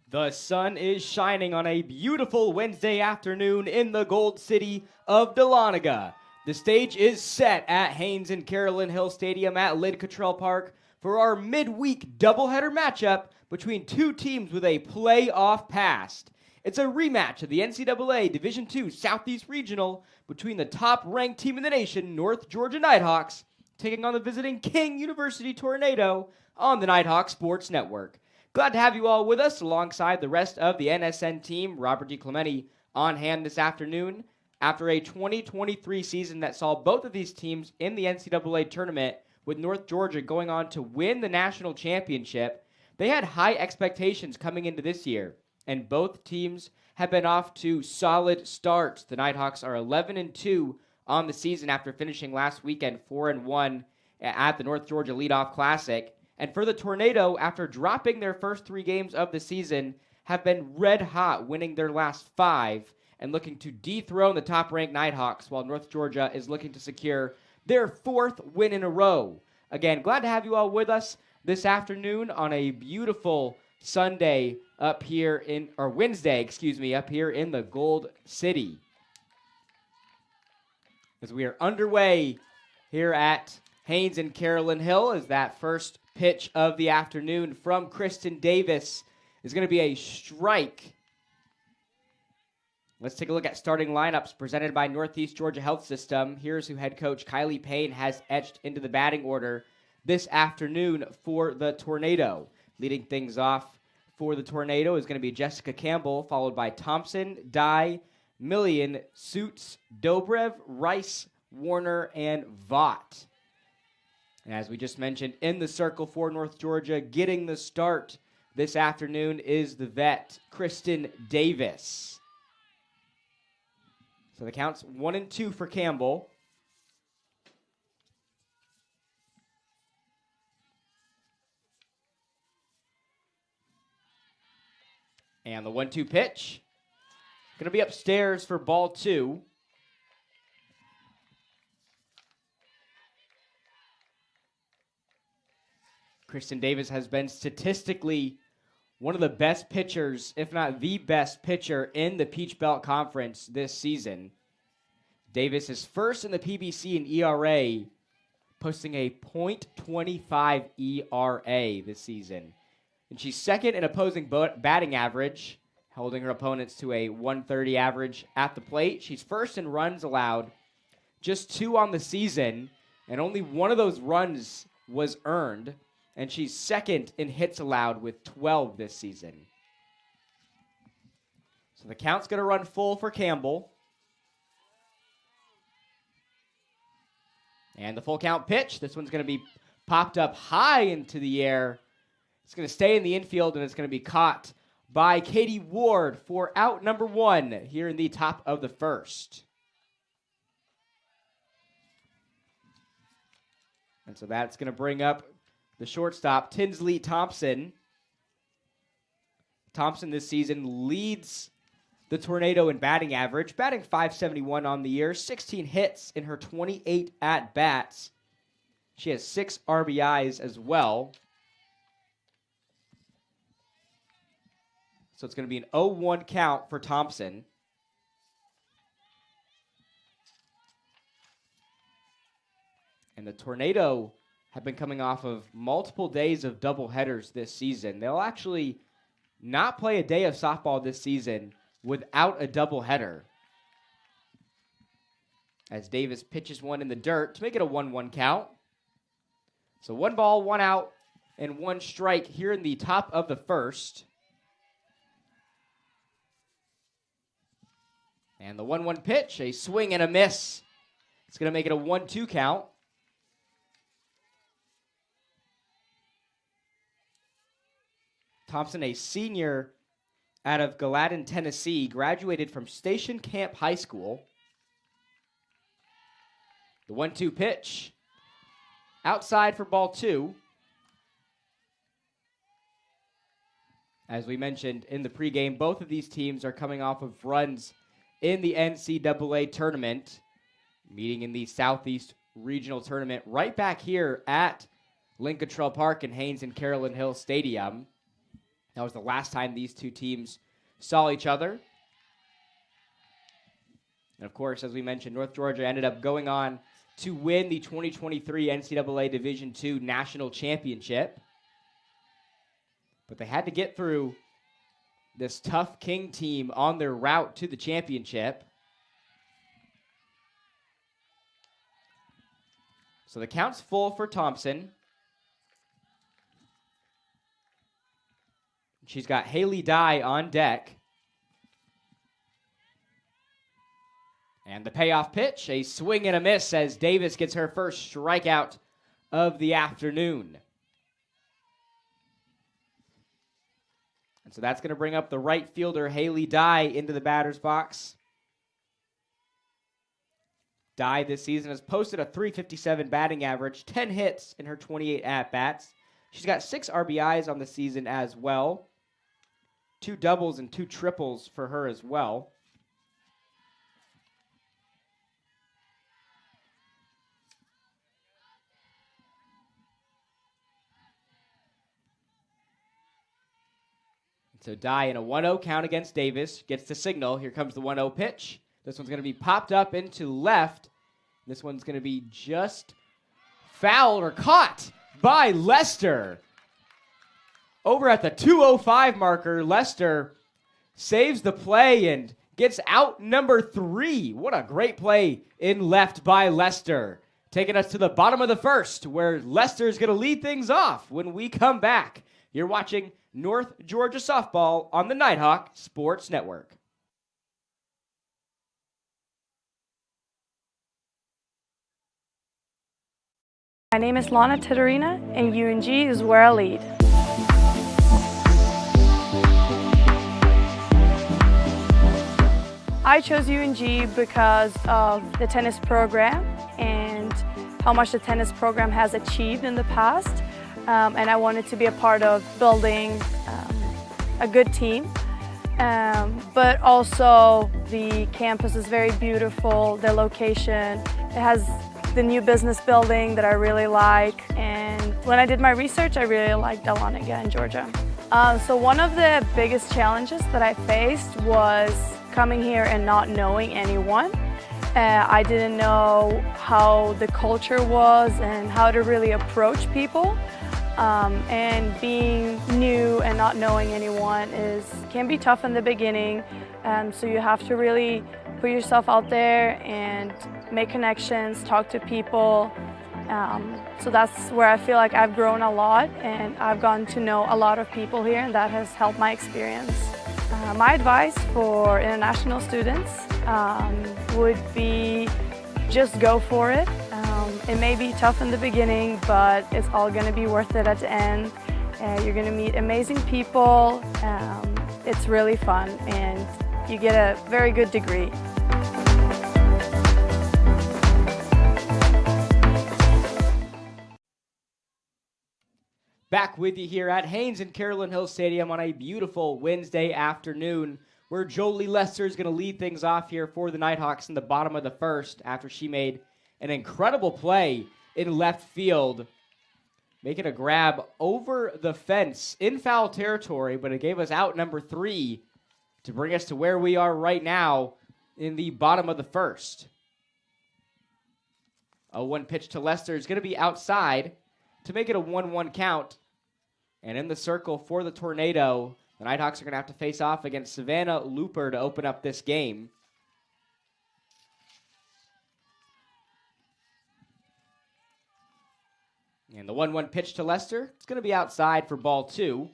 The sun is shining on a beautiful Wednesday afternoon in the Gold City of Dahlonega. The stage is set at Haynes and Carolyn Hill Stadium at Lynn Cottrell Park for our midweek doubleheader matchup between two teams with a playoff past. It's a rematch of the NCAA Division II Southeast Regional between the top-ranked team in the nation, North Georgia Nighthawks, taking on the visiting King University Tornado on the Nighthawk Sports Network. Glad to have you all with us alongside the rest of the NSN team. Robert DiClemente on hand this afternoon. After a 2023 season that saw both of these teams in the NCAA tournament, with North Georgia going on to win the national championship, they had high expectations coming into this year, and both teams have been off to solid starts. The Nighthawks are 11-2 on the season after finishing last weekend 4-1 at the North Georgia Leadoff Classic. And for the Tornado, after dropping their first 3 games of the season, have been red hot, winning their last 5 and looking to dethrone the top-ranked Nighthawks, while North Georgia is looking to secure their 4th win in a row. Again, glad to have you all with us this afternoon on a beautiful Sunday up here in, or Wednesday, up here in the Gold City. As we are underway here at Haynes and Carolyn Hill, as that first pitch of the afternoon from Kristen Davis is going to be a strike. Let's take a look at starting lineups presented by Northeast Georgia Health System. Here's who head coach Kylie Payne has etched into the batting order this afternoon for the Tornado. Leading things off for the Tornado is going to be Jessica Campbell, followed by Thompson, Dye, Millian, Suits, Dobrev, Rice, Warner, and Vaught. And as we just mentioned, in the circle for North Georgia, getting the start this afternoon is the vet, Kristen Davis. So the count's 1-2 for Campbell. And the 1-2 pitch, going to be upstairs for ball 2. Kristen Davis has been statistically one of the best pitchers, if not the best pitcher in the Peach Belt Conference this season. Davis is first in the PBC in ERA, posting a .25 ERA this season. And she's second in opposing batting average, holding her opponents to a 130 average at the plate. She's first in runs allowed, just 2 on the season, and only one of those runs was earned. And she's second in hits allowed with 12 this season. So the count's going to run full for Campbell. And the full count pitch. This one's going to be popped up high into the air. It's going to stay in the infield, and it's going to be caught by Katie Ward for out number 1 here in the top of the first. And so that's going to bring up the shortstop, Tinsley Thompson. Thompson this season leads the Tornado in batting average, batting .571 on the year, 16 hits in her 28 at-bats. She has 6 RBIs as well. So it's going to be an 0-1 count for Thompson. And the Tornado have been coming off of multiple days of doubleheaders this season. They'll actually not play a day of softball this season without a doubleheader. As Davis pitches one in the dirt to make it a 1-1 count. So 1 ball, 1 out, and 1 strike here in the top of the first. And the 1-1 pitch, a swing and a miss. It's going to make it a 1-2 count. Thompson, a senior out of Gallatin, Tennessee, graduated from Station Camp High School. The 1-2 pitch, outside for ball 2. As we mentioned in the pregame, both of these teams are coming off of runs in the NCAA tournament, meeting in the Southeast Regional Tournament right back here at Lynn Cottrell Park in Haynes and Carolyn Hill Stadium. That was the last time these two teams saw each other. And of course, as we mentioned, North Georgia ended up going on to win the 2023 NCAA Division II National Championship. But they had to get through this tough King team on their route to the championship. So the count's full for Thompson. She's got Haley Dye on deck. And the payoff pitch, a swing and a miss as Davis gets her first strikeout of the afternoon. And so that's going to bring up the right fielder, Haley Dye, into the batter's box. Dye this season has posted a .357 batting average, 10 hits in her 28 at-bats. She's got 6 RBIs on the season as well. 2 doubles and 2 triples for her as well. So Dye in a 1-0 count against Davis gets the signal. Here comes the 1-0 pitch. This one's going to be popped up into left. This one's going to be just fouled or caught by Lester. Over at the 2:05 marker, Lester saves the play and gets out number 3. What a great play in left by Lester. Taking us to the bottom of the first, where Lester's going to lead things off when we come back. You're watching North Georgia Softball on the Nighthawk Sports Network. My name is Lana Titarina, and UNG is where I lead. I chose UNG because of the tennis program and how much the tennis program has achieved in the past. And I wanted to be a part of building a good team. But also the campus is very beautiful, the location. It has the new business building that I really like. And when I did my research, I really liked Dahlonega in Georgia. So one of the biggest challenges that I faced was coming here and not knowing anyone. I didn't know how the culture was and how to really approach people. And being new and not knowing anyone can be tough in the beginning. So you have to really put yourself out there and make connections, talk to people. So that's where I feel like I've grown a lot, and I've gotten to know a lot of people here, and that has helped my experience. My advice for international students would be just go for it. It may be tough in the beginning, but it's all going to be worth it at the end. You're going to meet amazing people. It's really fun, and you get a very good degree. Back with you here at Haynes and Carolyn Hill Stadium on a beautiful Wednesday afternoon, where Jolie Lester is going to lead things off here for the Nighthawks in the bottom of the first after she made an incredible play in left field, making a grab over the fence in foul territory, but it gave us out number 3 to bring us to where we are right now in the bottom of the first. A 1 pitch to Lester is going to be outside to make it a 1-1 count. And in the circle for the Tornado, the Nighthawks are going to have to face off against Savannah Looper to open up this game. And the 1-1 pitch to Lester, it's going to be outside for ball 2.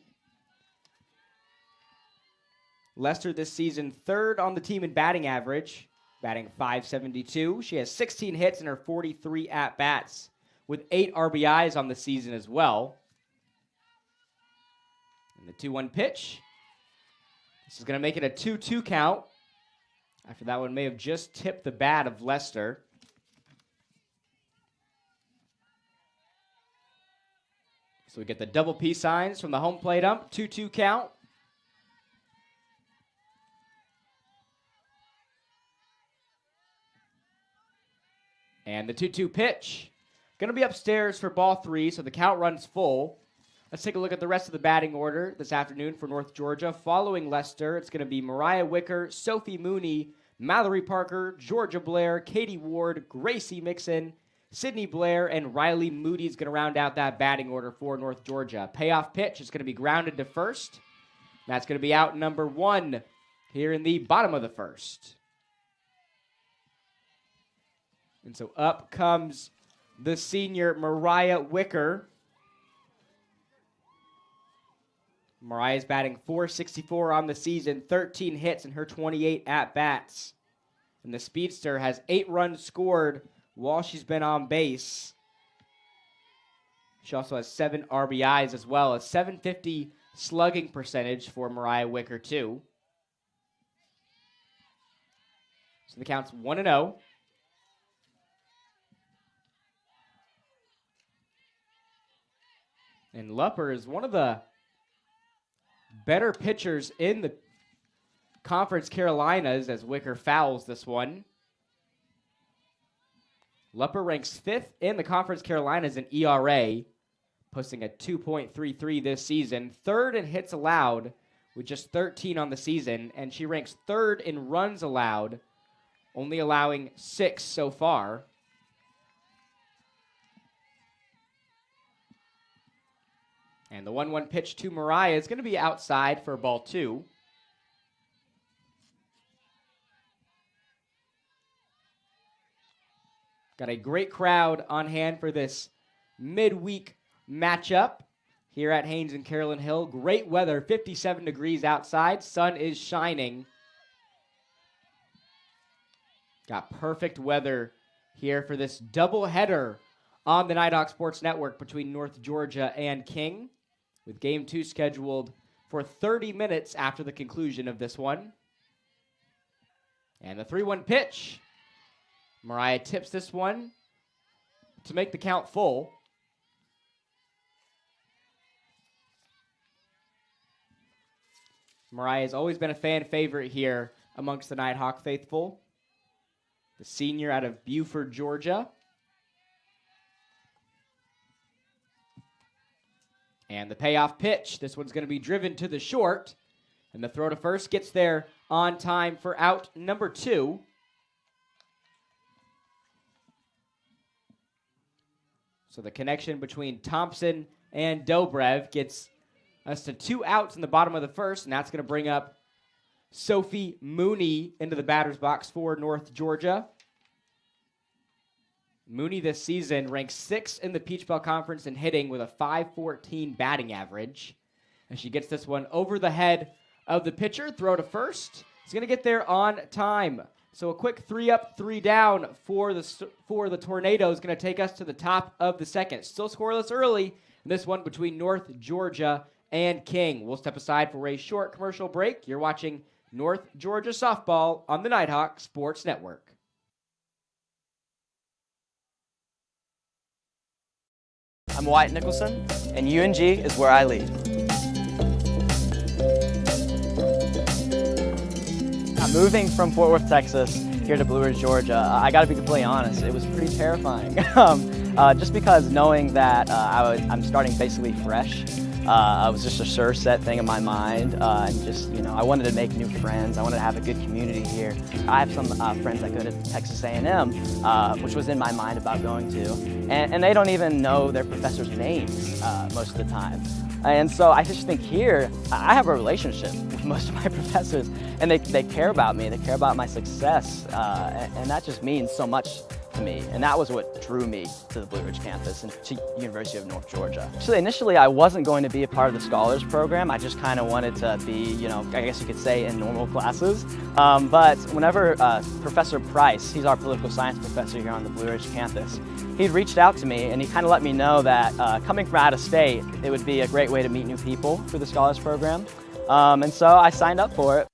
Lester this season 3rd on the team in batting average, batting .572. She has 16 hits in her 43 at-bats, with 8 RBIs on the season as well. And the 2-1 pitch. This is going to make it a 2-2 count. After that one may have just tipped the bat of Lester. So we get the double P signs from the home plate ump. 2-2 count. And the 2-2 pitch. Going to be upstairs for ball 3, so the count runs full. Let's take a look at the rest of the batting order this afternoon for North Georgia. Following Lester, it's going to be Mariah Wicker, Sophie Mooney, Mallory Parker, Georgia Blair, Katie Ward, Gracie Mixon, Sydney Blair, and Riley Moody is going to round out that batting order for North Georgia. Payoff pitch is going to be grounded to first. That's going to be out number 1 here in the bottom of the first. And so up comes the senior Mariah Wicker. Mariah's batting .464 on the season, 13 hits in her 28 at-bats. And the speedster has 8 runs scored while she's been on base. She also has 7 RBIs as well, a .750 slugging percentage for Mariah Wicker, too. So the count's 1-0. And Lupper is one of the better pitchers in the Conference Carolinas as Wicker fouls this one. Lupper ranks 5th in the Conference Carolinas in ERA, posting a 2.33 this season. 3rd in hits allowed with just 13 on the season, and she ranks 3rd in runs allowed, only allowing 6 so far. And the 1-1 pitch to Mariah is going to be outside for ball 2. Got a great crowd on hand for this midweek matchup here at Haynes and Carolyn Hill. Great weather, 57 degrees outside. Sun is shining. Got perfect weather here for this doubleheader on the Nighthawk Sports Network between North Georgia and King, with Game 2 scheduled for 30 minutes after the conclusion of this one. And the 3-1 pitch. Mariah tips this one to make the count full. Mariah has always been a fan favorite here amongst the Nighthawk faithful. The senior out of Buford, Georgia. And the payoff pitch. This one's going to be driven to the short. And the throw to first gets there on time for out number 2. So the connection between Thompson and Dobrev gets us to 2 outs in the bottom of the first. And that's going to bring up Sophie Mooney into the batter's box for North Georgia. Mooney this season ranks 6th in the Peach Belt Conference in hitting with a .514 batting average. And she gets this one over the head of the pitcher. Throw to first. It's going to get there on time. So a quick 3 up, 3 down for the Tornado is going to take us to the top of the second. Still scoreless early in this one between North Georgia and King. We'll step aside for a short commercial break. You're watching North Georgia softball on the Nighthawk Sports Network. I'm Wyatt Nicholson, and UNG is where I lead. Moving from Fort Worth, Texas, here to Blue Ridge, Georgia, I got to be completely honest, it was pretty terrifying. Just because knowing that I'm starting basically fresh, it was just a sure set thing in my mind, and just, I wanted to make new friends. I wanted to have a good community here. I have some friends that go to Texas A&M, which was in my mind about going to, and they don't even know their professors' names most of the time. And so I just think here, I have a relationship with most of my professors, and they care about me, they care about my success, and that just means so much to me. And that was what drew me to the Blue Ridge campus and to University of North Georgia. Actually, initially I wasn't going to be a part of the Scholars Program. I just kind of wanted to be, I guess you could say, in normal classes. But whenever Professor Price, he's our political science professor here on the Blue Ridge campus, he'd reached out to me and he kind of let me know that coming from out of state, it would be a great way to meet new people through the Scholars Program. And so I signed up for it.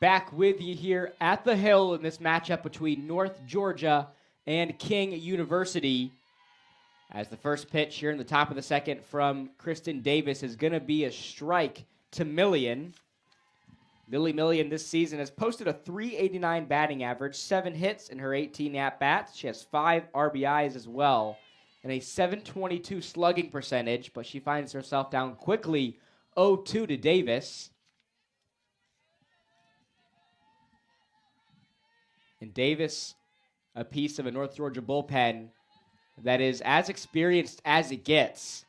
Back with you here at the Hill in this matchup between North Georgia and King University. As the first pitch here in the top of the second from Kristen Davis is going to be a strike to Millian. Millie Millian this season has posted a .389 batting average, 7 hits in her 18 at-bats. She has 5 RBIs as well. and a 722 slugging percentage, but she finds herself down quickly 0-2 to Davis. And Davis, a piece of a North Georgia bullpen that is as experienced as it gets.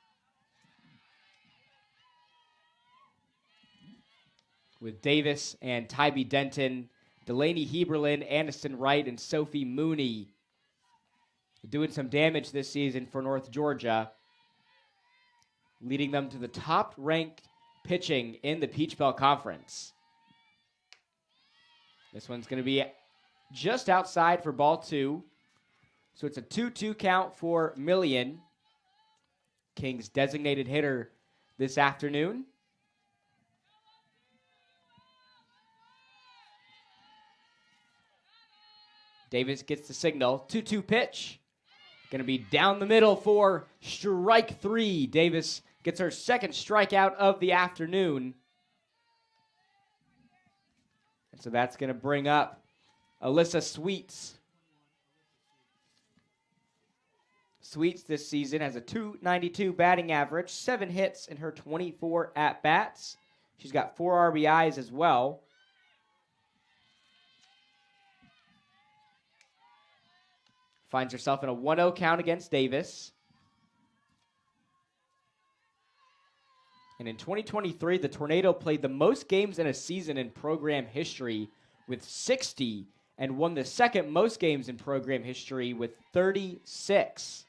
With Davis and Tybee Denton, Delaney Heberlin, Aniston Wright, and Sophie Mooney doing some damage this season for North Georgia, leading them to the top-ranked pitching in the Peach Belt Conference. This one's going to be just outside for ball 2. So it's a 2-2 count for Millian, King's designated hitter this afternoon. Davis gets the signal. 2-2 pitch. Going to be down the middle for strike 3. Davis gets her second strikeout of the afternoon. And so that's going to bring up Alyssa Sweets. Sweets this season has a .292 batting average, 7 hits in her 24 at-bats. She's got 4 RBIs as well. Finds herself in a 1-0 count against Davis. And in 2023, the Tornado played the most games in a season in program history with 60 and won the second most games in program history with 36.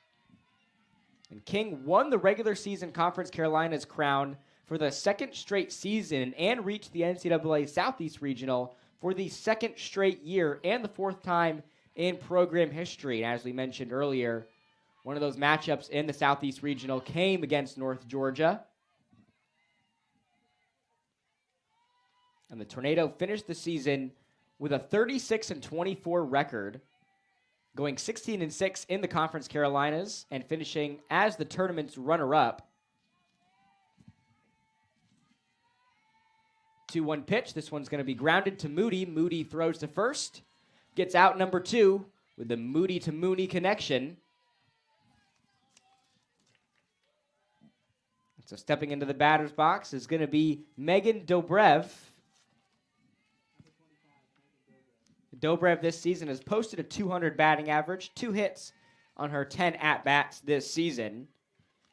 And King won the regular season Conference Carolinas crown for the second straight season and reached the NCAA Southeast Regional for the second straight year and the 4th time in program history. And as we mentioned earlier, one of those matchups in the Southeast Regional came against North Georgia. And the Tornado finished the season with a 36-24 record, going 16-6 in the Conference Carolinas and finishing as the tournament's runner-up. 2-1 pitch. This one's going to be grounded to Moody. Moody throws to first. Gets out number 2 with the Moody to Mooney connection. So stepping into the batter's box is going to be Megan Dobrev. Dobrev this season has posted a .200 batting average, 2 hits on her 10 at-bats this season.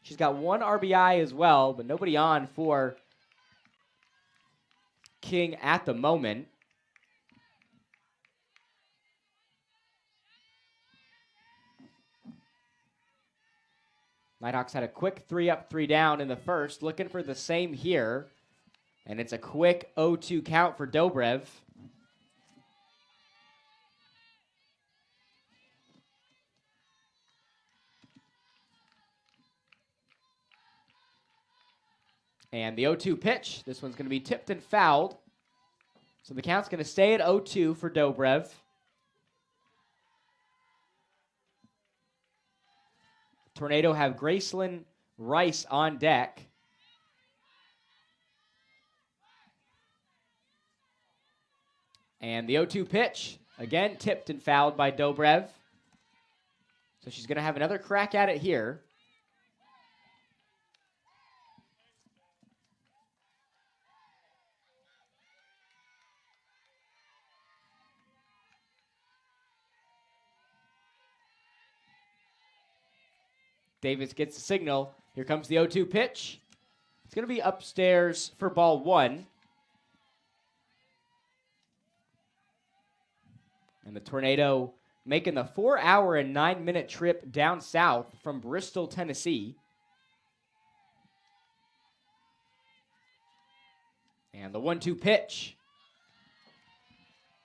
She's got 1 RBI as well, but nobody on for King at the moment. Nighthawks had a quick 3-up, 3-down in the first, looking for the same here. And it's a quick 0-2 count for Dobrev. And the 0-2 pitch, this one's going to be tipped and fouled. So the count's going to stay at 0-2 for Dobrev. Tornado have Gracelyn Rice on deck. And the 0-2 pitch, again tipped and fouled by Dobrev. So she's going to have another crack at it here. Davis gets the signal. Here comes the 0-2 pitch. It's going to be upstairs for ball 1. And the Tornado making the 4-hour and 9-minute trip down south from Bristol, Tennessee. And the 1-2 pitch.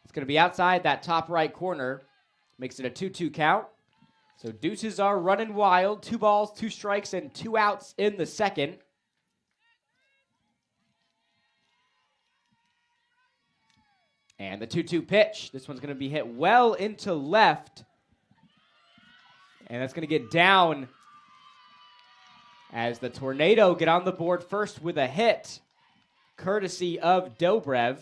It's going to be outside that top right corner. Makes it a 2-2 count. So deuces are running wild. 2 balls, 2 strikes, and 2 outs in the second. And the 2-2 pitch. This one's going to be hit well into left. And that's going to get down as the Tornado get on the board first with a hit, courtesy of Dobrev.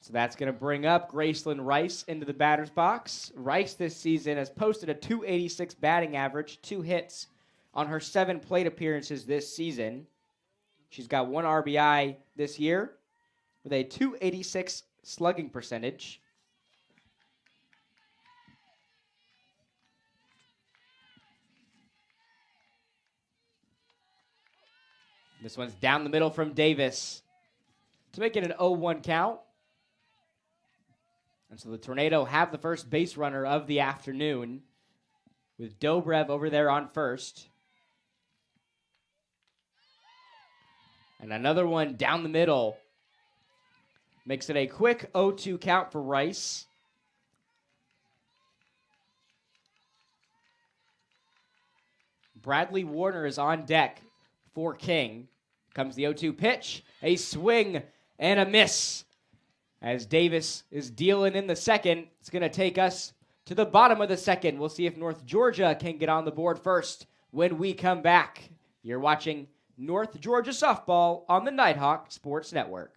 So that's going to bring up Gracelyn Rice into the batter's box. Rice this season has posted a .286 batting average, 2 hits on her 7 plate appearances this season. She's got 1 RBI this year with a .286 slugging percentage. This one's down the middle from Davis to make it an 0-1 count. And so the Tornado have the first base runner of the afternoon with Dobrev over there on first. And another one down the middle. Makes it a quick 0-2 count for Rice. Bradley Warner is on deck for King. Comes the 0-2 pitch. A swing and a miss. As Davis is dealing in the second, it's going to take us to the bottom of the second. We'll see if North Georgia can get on the board first when we come back. You're watching North Georgia Softball on the Nighthawk Sports Network.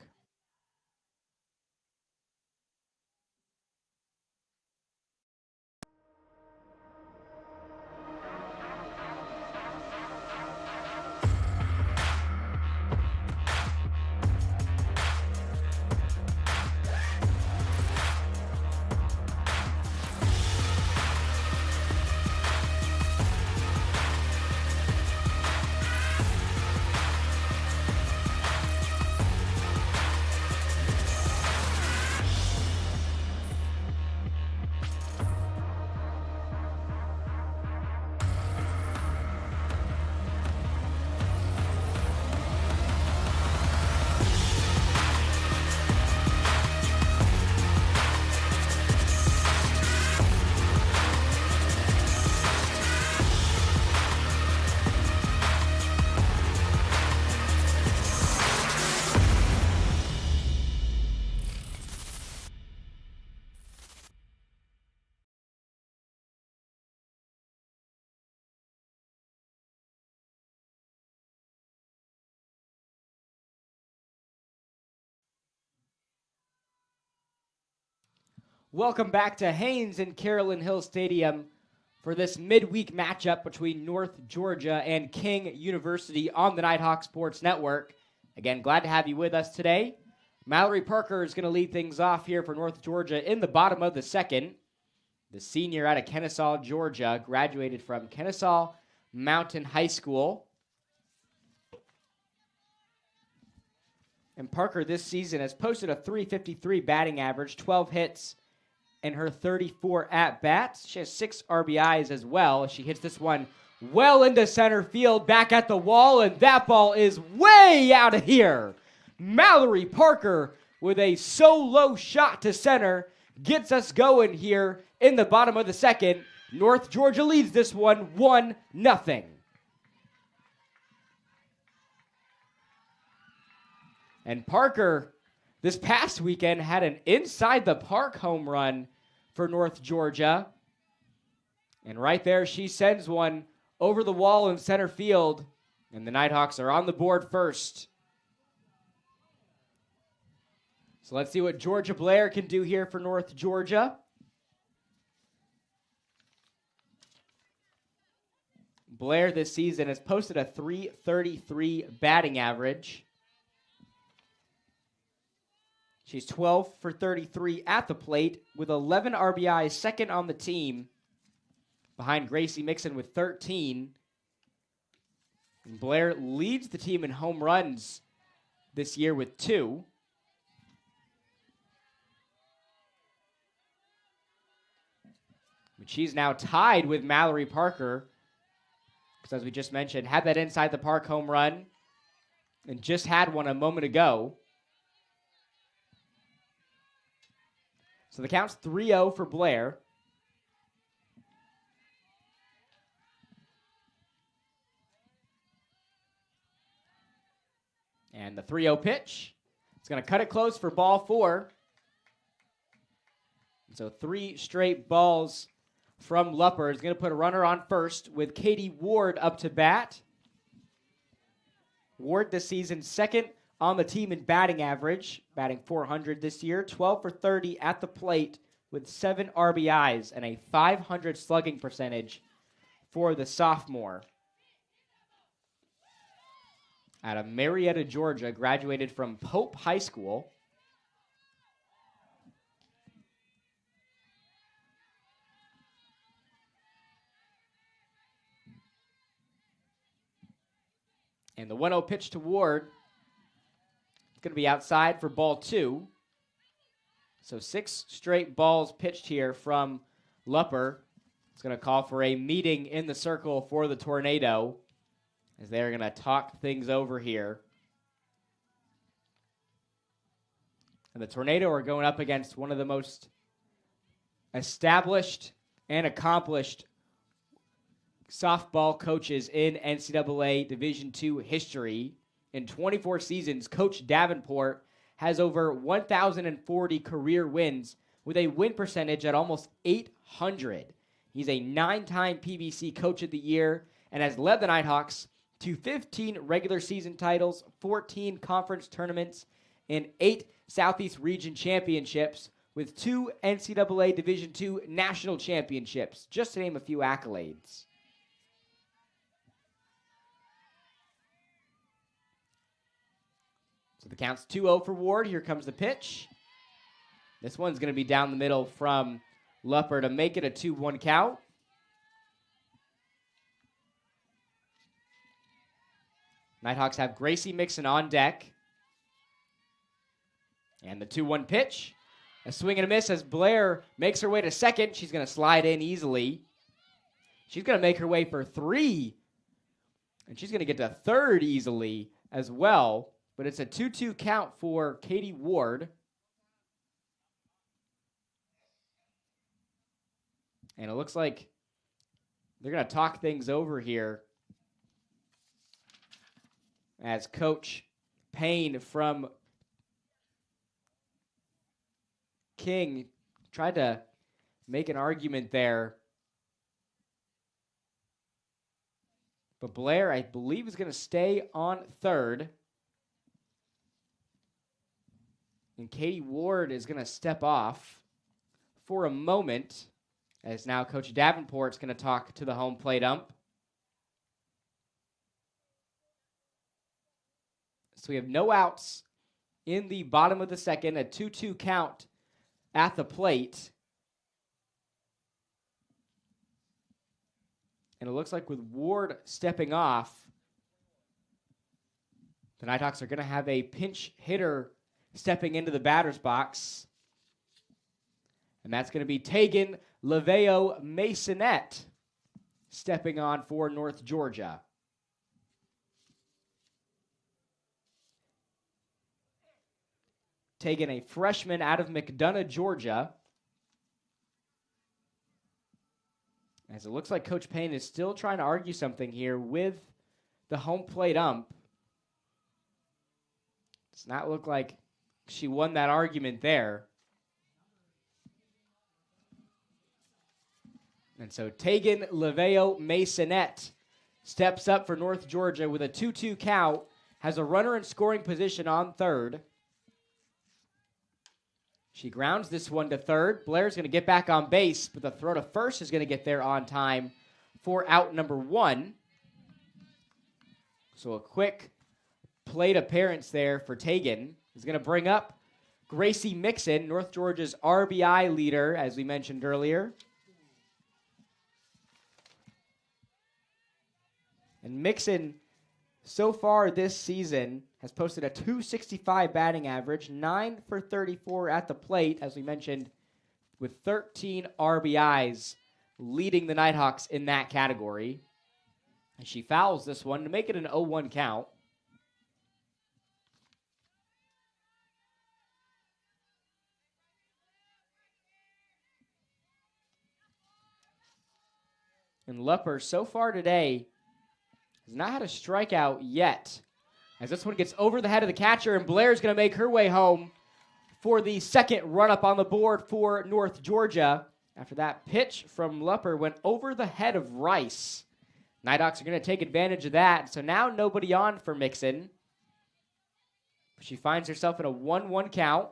Welcome back to Haynes and Carolyn Hill Stadium for this midweek matchup between North Georgia and King University on the Nighthawk Sports Network. Again, glad to have you with us today. Mallory Parker is going to lead things off here for North Georgia in the bottom of the second. The senior out of Kennesaw, Georgia, graduated from Kennesaw Mountain High School. And Parker this season has posted a .353 batting average, 12 hits, in her 34 at-bats. She has 6 RBIs as well. She hits this one well into center field, back at the wall, and that ball is way out of here. Mallory Parker with a solo shot to center gets us going here in the bottom of the second. North Georgia leads this one 1-0. And Parker this past weekend had an inside the park home run for North Georgia. And right there, she sends one over the wall in center field. And the Nighthawks are on the board first. So let's see what Georgia Blair can do here for North Georgia. Blair this season has posted a .333 batting average. She's 12 for 33 at the plate with 11 RBIs, second on the team, behind Gracie Mixon with 13. And Blair leads the team in home runs this year with 2. But she's now tied with Mallory Parker, because as we just mentioned, had that inside the park home run and just had one a moment ago. So the count's 3-0 for Blair. And the 3-0 pitch. It's going to cut it close for ball 4. So 3 straight balls from Lupper. Is going to put a runner on first with Katie Ward up to bat. Ward this season second on the team in batting average, batting .400 this year, 12 for 30 at the plate with 7 RBIs and a .500 slugging percentage for the sophomore. Out of Marietta, Georgia, graduated from Pope High School. And the 1-0 pitch to Ward. It's going to be outside for ball 2. So 6 straight balls pitched here from Lupper. It's going to call for a meeting in the circle for the Tornado as they're going to talk things over here. And the Tornado are going up against one of the most established and accomplished softball coaches in NCAA Division II history. In 24 seasons, Coach Davenport has over 1,040 career wins with a win percentage at almost .800. He's a 9-time PBC Coach of the Year and has led the Nighthawks to 15 regular season titles, 14 conference tournaments, and 8 Southeast Region championships with 2 NCAA Division II national championships, just to name a few accolades. So the count's 2-0 for Ward. Here comes the pitch. This one's going to be down the middle from Lupper to make it a 2-1 count. Nighthawks have Gracie Mixon on deck. And the 2-1 pitch. A swing and a miss as Blair makes her way to second. She's going to slide in easily. She's going to make her way for 3. And she's going to get to third easily as well. But it's a 2-2 count for Katie Ward. And it looks like they're going to talk things over here as Coach Payne from King tried to make an argument there. But Blair, I believe, is going to stay on third. And Katie Ward is going to step off for a moment, as now Coach Davenport's going to talk to the home plate ump. So we have no outs in the bottom of the second, a 2-2 count at the plate. And it looks like with Ward stepping off, the Nighthawks are going to have a pinch hitter stepping into the batter's box. And that's going to be Tegan Laveo Masonette stepping on for North Georgia. Tegan, a freshman out of McDonough, Georgia. As it looks like Coach Payne is still trying to argue something here with the home plate ump. Does not look like she won that argument there. And so Tegan Laveo Masonette steps up for North Georgia with a 2-2 count, has a runner in scoring position on third. She grounds this one to third. Blair's going to get back on base, but the throw to first is going to get there on time for out number 1. So a quick plate appearance there for Tegan. He's going to bring up Gracie Mixon, North Georgia's RBI leader, as we mentioned earlier. And Mixon, so far this season, has posted a .265 batting average, 9 for 34 at the plate, as we mentioned, with 13 RBIs, leading the Nighthawks in that category. And she fouls this one to make it an 0-1 count. And Lupper, so far today, has not had a strikeout yet. As this one gets over the head of the catcher, and Blair's going to make her way home for the second run-up on the board for North Georgia. After that pitch from Lupper went over the head of Rice. Nighthawks are going to take advantage of that. So now nobody on for Mixon. She finds herself in a 1-1 count.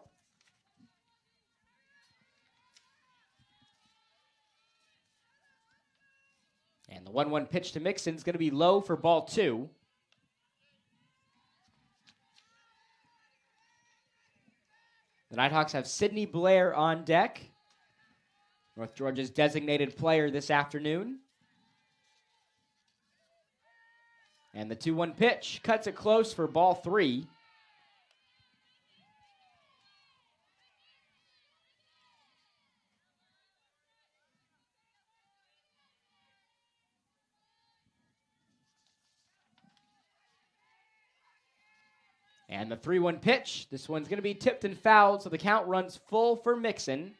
And the 1-1 pitch to Mixon is going to be low for ball 2. The Nighthawks have Sydney Blair on deck, North Georgia's designated player this afternoon. And the 2-1 pitch cuts it close for ball 3. And the 3-1 pitch. This one's going to be tipped and fouled, so the count runs full for Mixon.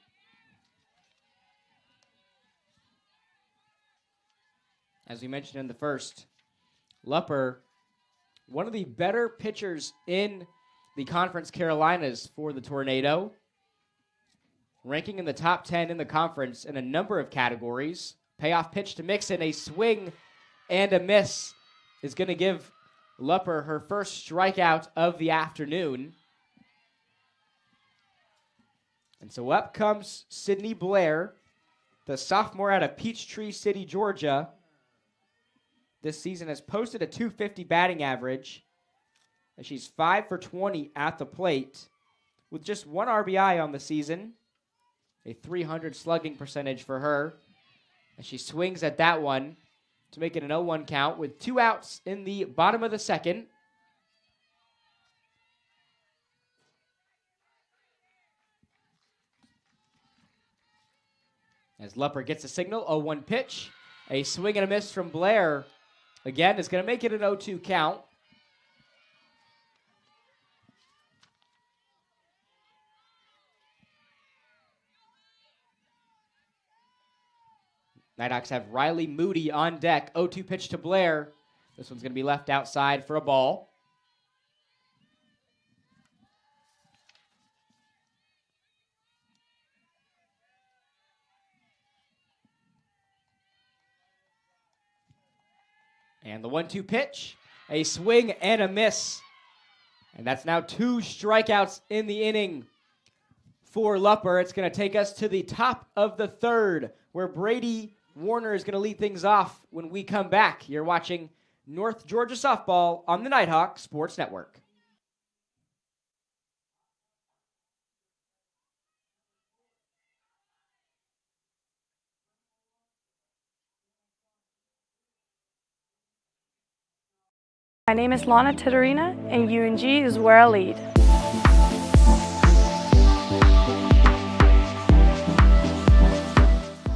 As we mentioned in the first, Lupper, one of the better pitchers in the Conference Carolinas for the Tornado, ranking in the top 10 in the conference in a number of categories. Payoff pitch to Mixon, a swing and a miss is going to give Lupper her first strikeout of the afternoon. And so up comes Sydney Blair, the sophomore out of Peachtree City, Georgia. This season has posted a .250 batting average, and she's 5 for 20 at the plate with just 1 RBI on the season, a .300 slugging percentage for her. And she swings at that one to make it an 0-1 count with 2 outs in the bottom of the second. As Lupper gets a signal, 0-1 pitch. A swing and a miss from Blair. Again, is going to make it an 0-2 count. Nighthawks have Riley Moody on deck. 0-2 pitch to Blair. This one's going to be left outside for a ball. And the 1-2 pitch. A swing and a miss. And that's now 2 strikeouts in the inning for Lupper. It's going to take us to the top of the third, where Brady Warner is going to lead things off when we come back. You're watching North Georgia Softball on the Nighthawk Sports Network. My name is Lana Titterina, and UNG is where I lead.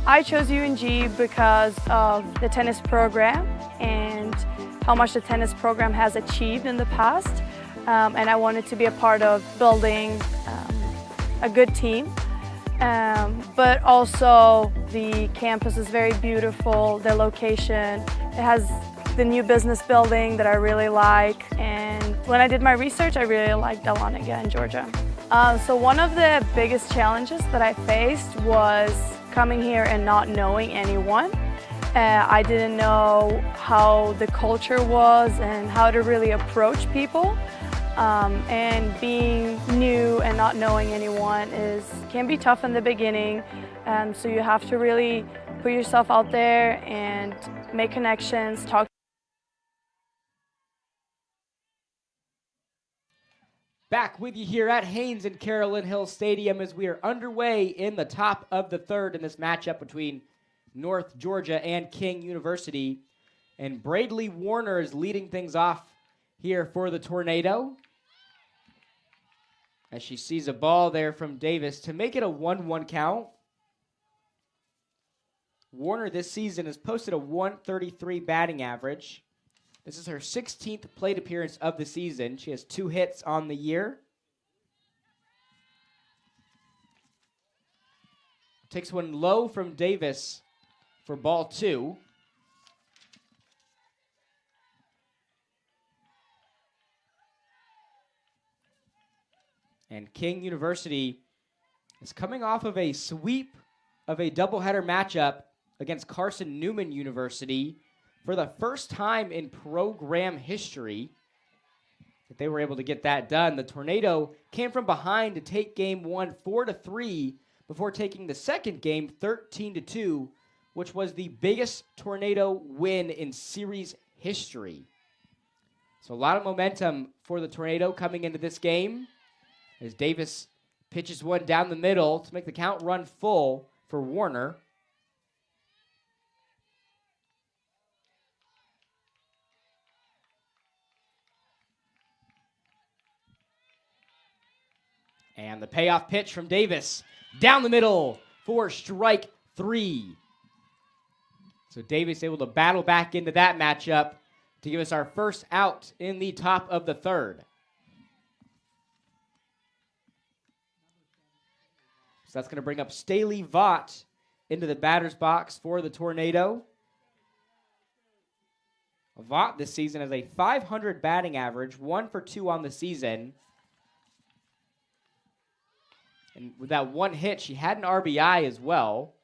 I chose UNG because of the tennis program and how much the tennis program has achieved in the past. And I wanted to be a part of building a good team. But also the campus is very beautiful, the location. It has the new business building that I really like. And when I did my research, I really liked Dahlonega in Georgia. So one of the biggest challenges that I faced was coming here and not knowing anyone. I didn't know how the culture was and how to really approach people. And being new and not knowing anyone can be tough in the beginning. So you have to really put yourself out there and make connections, talk. Back with you here at Haynes and Carolyn Hill Stadium as we are underway in the top of the third in this matchup between North Georgia and King University. And Bradley Warner is leading things off here for the Tornado, as she sees a ball there from Davis to make it a 1-1 count. Warner this season has posted a .133 batting average. This is her 16th plate appearance of the season. She has 2 hits on the year. Takes one low from Davis for ball 2. And King University is coming off of a sweep of a doubleheader matchup against Carson Newman University for the first time in program history. But they were able to get that done. The Tornado came from behind to take game one 4-3 before taking the second game 13-2, which was the biggest Tornado win in series history. So a lot of momentum for the Tornado coming into this game as Davis pitches one down the middle to make the count run full for Warner. And the payoff pitch from Davis down the middle for strike 3. So Davis able to battle back into that matchup to give us our first out in the top of the third. So that's going to bring up Staley Vaught into the batter's box for the Tornado. Vaught this season has a .500 batting average, 1 for 2 on the season. And with that one hit, she had an RBI as well.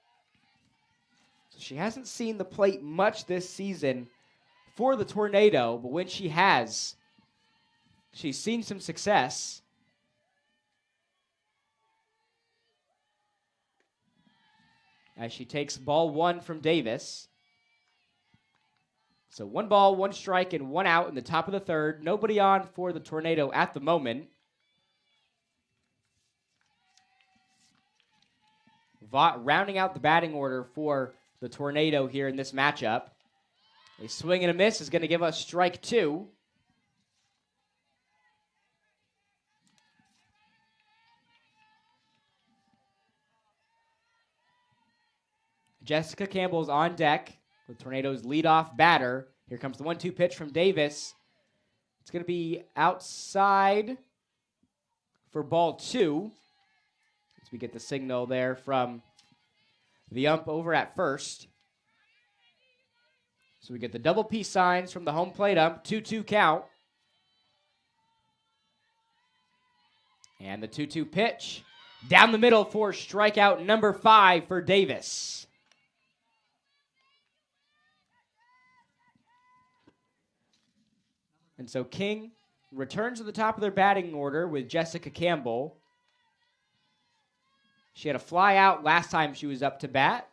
So she hasn't seen the plate much this season for the Tornado, but when she has, she's seen some success. As she takes ball 1 from Davis. So 1 ball, 1 strike, and 1 out in the top of the third. Nobody on for the Tornado at the moment. Vaught rounding out the batting order for the Tornado here in this matchup. A swing and a miss is going to give us strike 2. Jessica Campbell's on deck, the Tornado's leadoff batter. Here comes the 1-2 pitch from Davis. It's going to be outside for ball 2. As we get the signal there from the ump over at first. So we get the double P signs from the home plate ump, 2-2 count. And the 2-2 pitch down the middle for strikeout number 5 for Davis. And so King returns to the top of their batting order with Jessica Campbell. She had a fly out last time she was up to bat.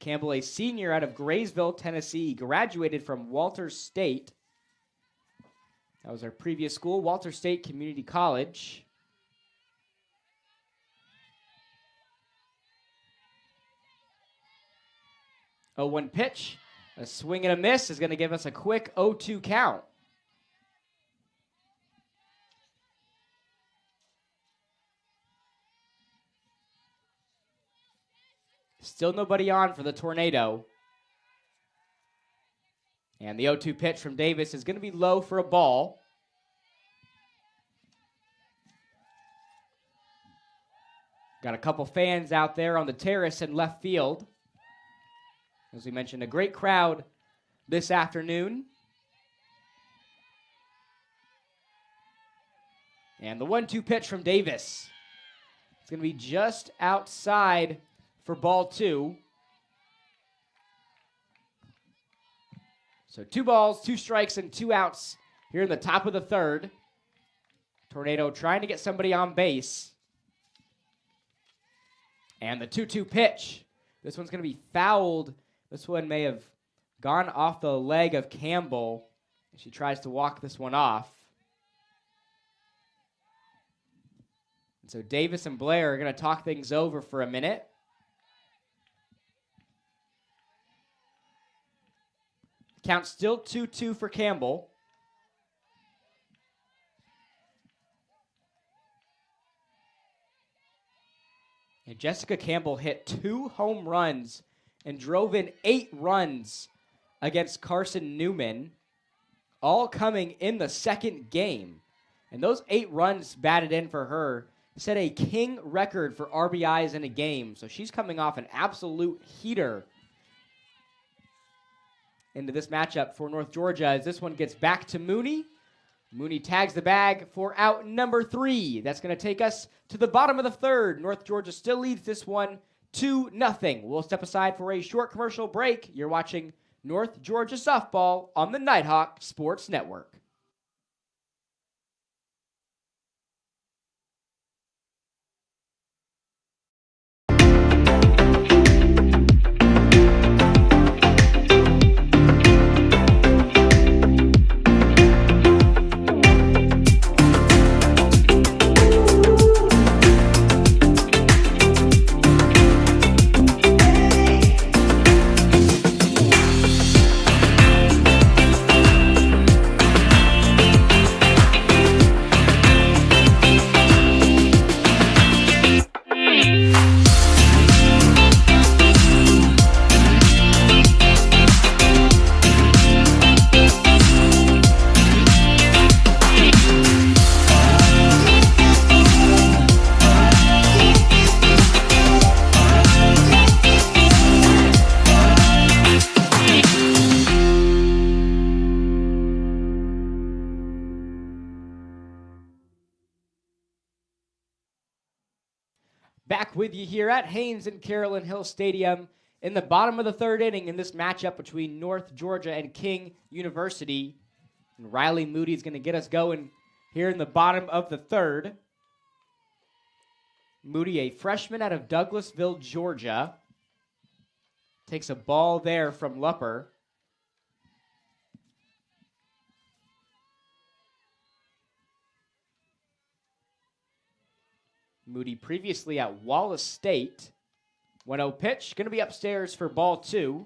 Campbell, a senior out of Graysville, Tennessee, graduated from Walters State. That was our previous school, Walters State Community College. A 1 pitch. A swing and a miss is going to give us a quick 0-2 count. Still nobody on for the Tornado. And the 0-2 pitch from Davis is going to be low for a ball. Got a couple fans out there on the terrace in left field. As we mentioned, a great crowd this afternoon. And the 1-2 pitch from Davis. It's going to be just outside for ball 2. So 2 balls, 2 strikes, and 2 outs here in the top of the third. Tornado trying to get somebody on base. And the 2-2 pitch. This one's going to be fouled. This one may have gone off the leg of Campbell. She tries to walk this one off. And so Davis and Blair are going to talk things over for a minute. Count still 2-2 for Campbell. And Jessica Campbell hit 2 home runs and drove in 8 runs against Carson Newman, all coming in the second game. And those 8 runs batted in for her set a King record for RBIs in a game. So she's coming off an absolute heater into this matchup for North Georgia as this one gets back to Mooney. Mooney tags the bag for out number 3. That's going to take us to the bottom of the third. North Georgia still leads this one 2-0. We'll step aside for a short commercial break. You're watching North Georgia Softball on the Nighthawk Sports Network. Back with you here at Haynes and Carolyn Hill Stadium in the bottom of the third inning in this matchup between North Georgia and King University. And Riley Moody is going to get us going here in the bottom of the third. Moody, a freshman out of Douglasville, Georgia, takes a ball there from Lupper. Moody previously at Wallace State. 1-0 pitch, going to be upstairs for ball 2.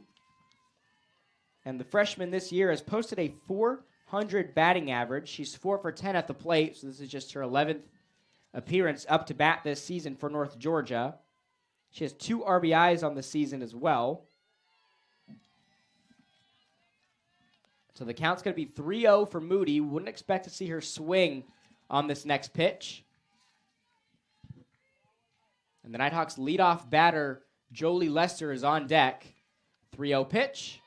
And the freshman this year has posted a .400 batting average. She's 4 for 10 at the plate, so this is just her 11th appearance up to bat this season for North Georgia. She has 2 RBIs on the season as well. So the count's going to be 3-0 for Moody. Wouldn't expect to see her swing on this next pitch. And the Nighthawks leadoff batter, Jolie Lester, is on deck. 3-0 pitch.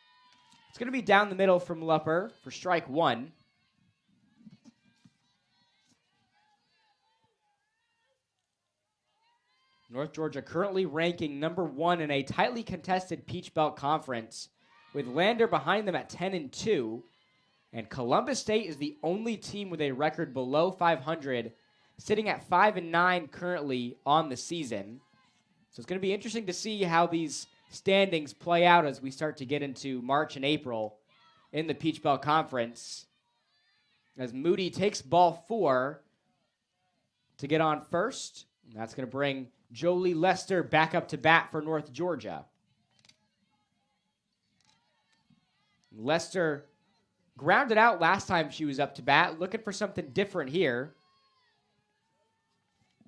It's going to be down the middle from Lupper for strike 1. North Georgia currently ranking number 1 in a tightly contested Peach Belt Conference, with Lander behind them at 10-2. And Columbus State is the only team with a record below 500, sitting at 5-9 currently on the season. So it's going to be interesting to see how these standings play out as we start to get into March and April in the Peach Belt Conference. As Moody takes ball 4 to get on first. And that's going to bring Jolie Lester back up to bat for North Georgia. Lester grounded out last time she was up to bat, looking for something different here.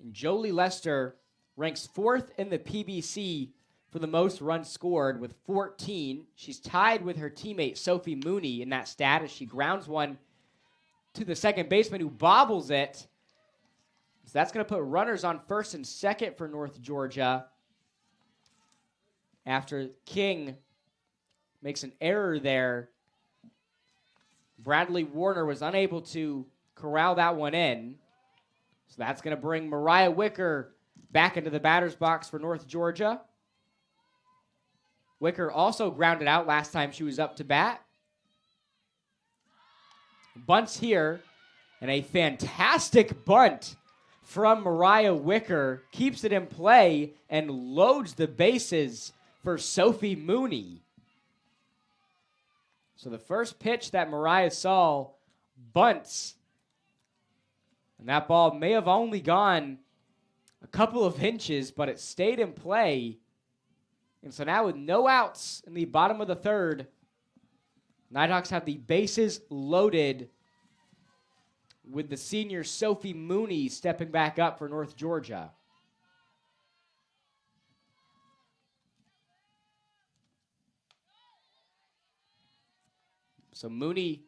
And Jolie Lester ranks 4th in the PBC for the most runs scored with 14. She's tied with her teammate Sophie Mooney in that stat as she grounds one to the second baseman who bobbles it. So that's going to put runners on first and second for North Georgia after King makes an error there. Bradley Warner was unable to corral that one in. So that's going to bring Mariah Wicker back into the batter's box for North Georgia. Wicker also grounded out last time she was up to bat. Bunts here, and a fantastic bunt from Mariah Wicker keeps it in play and loads the bases for Sophie Mooney. So the first pitch that Mariah saw, bunts. And that ball may have only gone a couple of inches, but it stayed in play. And so now with no outs in the bottom of the third, Nighthawks have the bases loaded with the senior Sophie Mooney stepping back up for North Georgia. So Mooney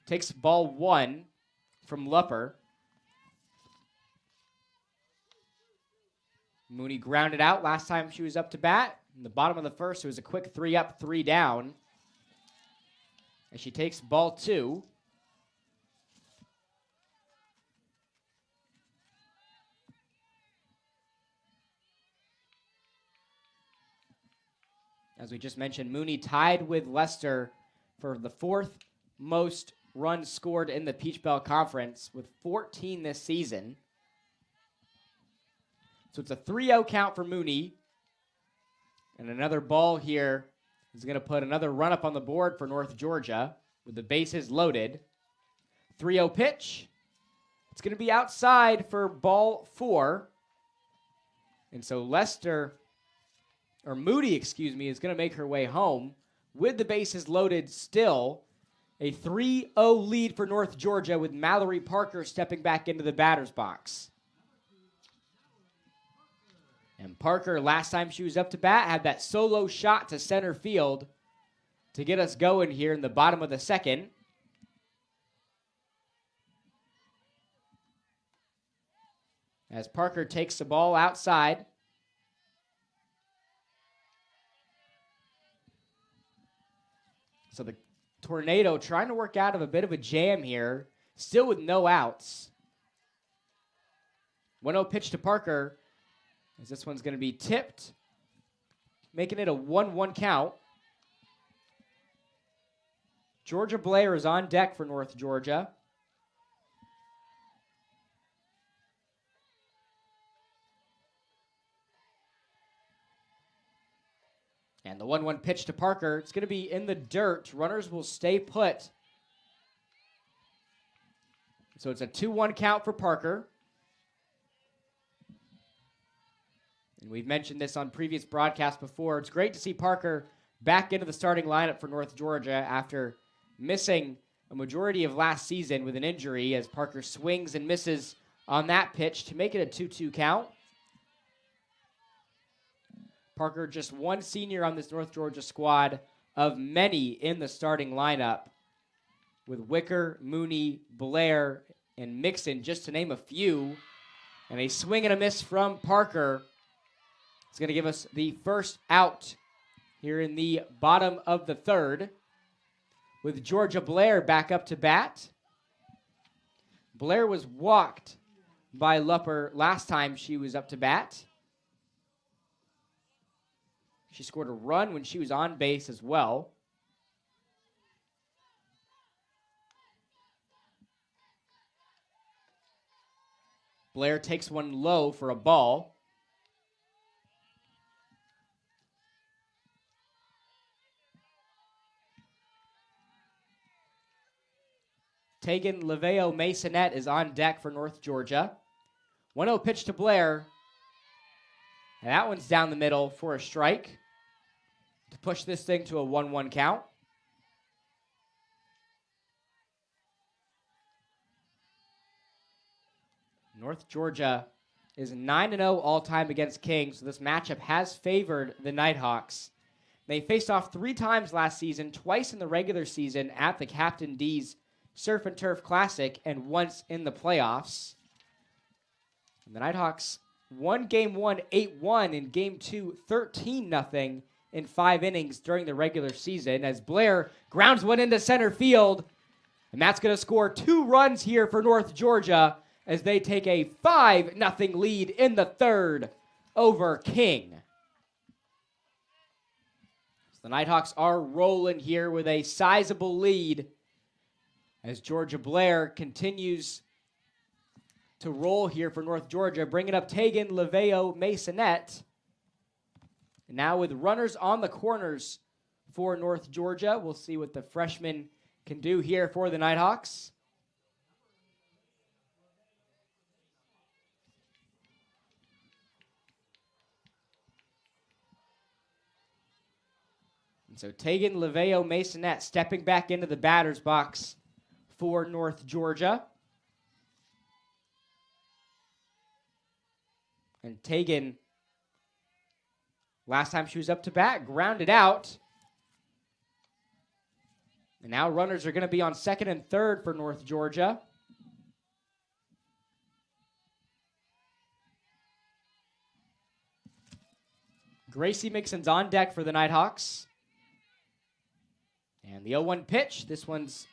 takes ball 1 from Lupper. Mooney grounded out last time she was up to bat. In the bottom of the first, it was a quick 3 up, 3 down. As she takes ball 2. As we just mentioned, Mooney tied with Lester for the 4th most runs scored in the Peach Belt Conference with 14 this season. So it's a 3-0 count for Mooney. And another ball here is going to put another run up on the board for North Georgia with the bases loaded. 3-0 pitch. It's going to be outside for ball 4. And so Moody, is going to make her way home with the bases loaded still. A 3-0 lead for North Georgia with Mallory Parker stepping back into the batter's box. And Parker, last time she was up to bat, had that solo shot to center field to get us going here in the bottom of the 2nd. As Parker takes the ball outside. So the Tornado trying to work out of a bit of a jam here, still with no outs. 1-0 pitch to Parker, as this one's going to be tipped, making it a 1-1 count. Georgia Blair is on deck for North Georgia. And the 1-1 pitch to Parker. It's going to be in the dirt. Runners will stay put. So it's a 2-1 count for Parker. And we've mentioned this on previous broadcasts before. It's great to see Parker back into the starting lineup for North Georgia after missing a majority of last season with an injury, as Parker swings and misses on that pitch to make it a 2-2 count. Parker, just one senior on this North Georgia squad of many in the starting lineup, with Wicker, Mooney, Blair, and Mixon, just to name a few. And a swing and a miss from Parker is going to give us the first out here in the bottom of the 3rd, with Georgia Blair back up to bat. Blair was walked by Lupper last time she was up to bat. She scored a run when she was on base as well. Blair takes one low for a ball. Tegan Laveo Masonette is on deck for North Georgia. 1-0 pitch to Blair. And that one's down the middle for a strike to push this thing to a 1-1 count. North Georgia is 9-0 all-time against King, so this matchup has favored the Nighthawks. They faced off 3 times last season, twice in the regular season at the Captain D's Surf and Turf Classic, and once in the playoffs. And the Nighthawks won Game 1 8-1, in Game 2 13-0 in 5 innings during the regular season, as Blair grounds one into center field. And that's going to score 2 runs here for North Georgia as they take a 5-0 lead in the 3rd over King. So the Nighthawks are rolling here with a sizable lead as Georgia Blair continues to roll here for North Georgia, bringing up Tegan Laveo Masonette. And now with runners on the corners for North Georgia, we'll see what the freshman can do here for the Nighthawks. And so Tegan Laveo Masonette stepping back into the batter's box for North Georgia. And Tegan, last time she was up to bat, grounded out. And now runners are going to be on 2nd and 3rd for North Georgia. Gracie Mixon's on deck for the Nighthawks. And the 0-1 pitch, this one's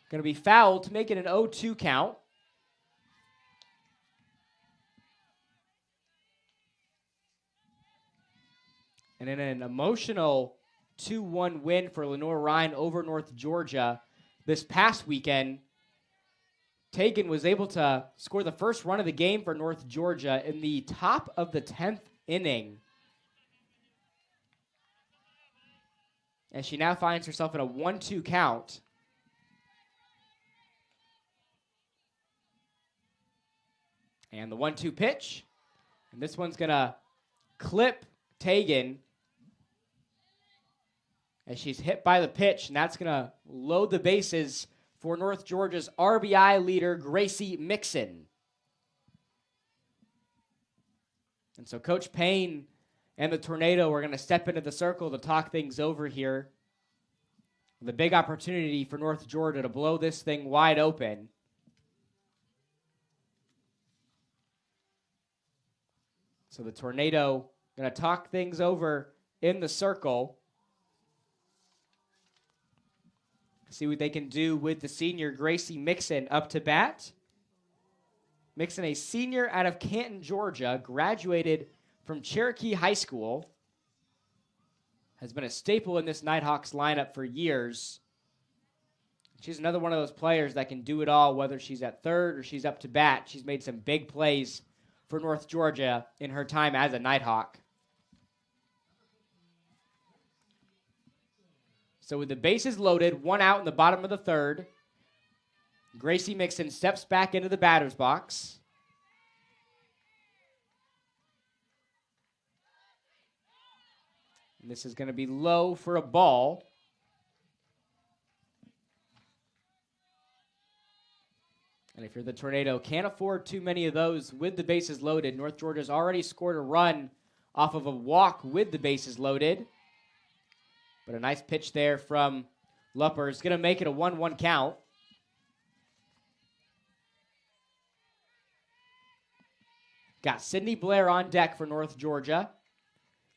going to be fouled to make it an 0-2 count. And in an emotional 2-1 win for Lenore Ryan over North Georgia this past weekend, Tegan was able to score the first run of the game for North Georgia in the top of the 10th inning. And she now finds herself in a 1-2 count. And the 1-2 pitch. And this one's going to clip Tegan as she's hit by the pitch. And that's going to load the bases for North Georgia's RBI leader, Gracie Mixon. And so Coach Payne and the Tornado are going to step into the circle to talk things over here. The big opportunity for North Georgia to blow this thing wide open. So the Tornado going to talk things over in the circle. See what they can do with the senior Gracie Mixon up to bat. Mixon, a senior out of Canton, Georgia, graduated from Cherokee High School. Has been a staple in this Nighthawks lineup for years. She's another one of those players that can do it all, whether she's at third or she's up to bat. She's made some big plays for North Georgia in her time as a Nighthawk. So with the bases loaded, 1 out in the bottom of the third, Gracie Mixon steps back into the batter's box. And this is going to be low for a ball. And if you're the Tornado, can't afford too many of those with the bases loaded. North Georgia's already scored a run off of a walk with the bases loaded. But a nice pitch there from Lupper is going to make it a 1-1 count. Got Sydney Blair on deck for North Georgia.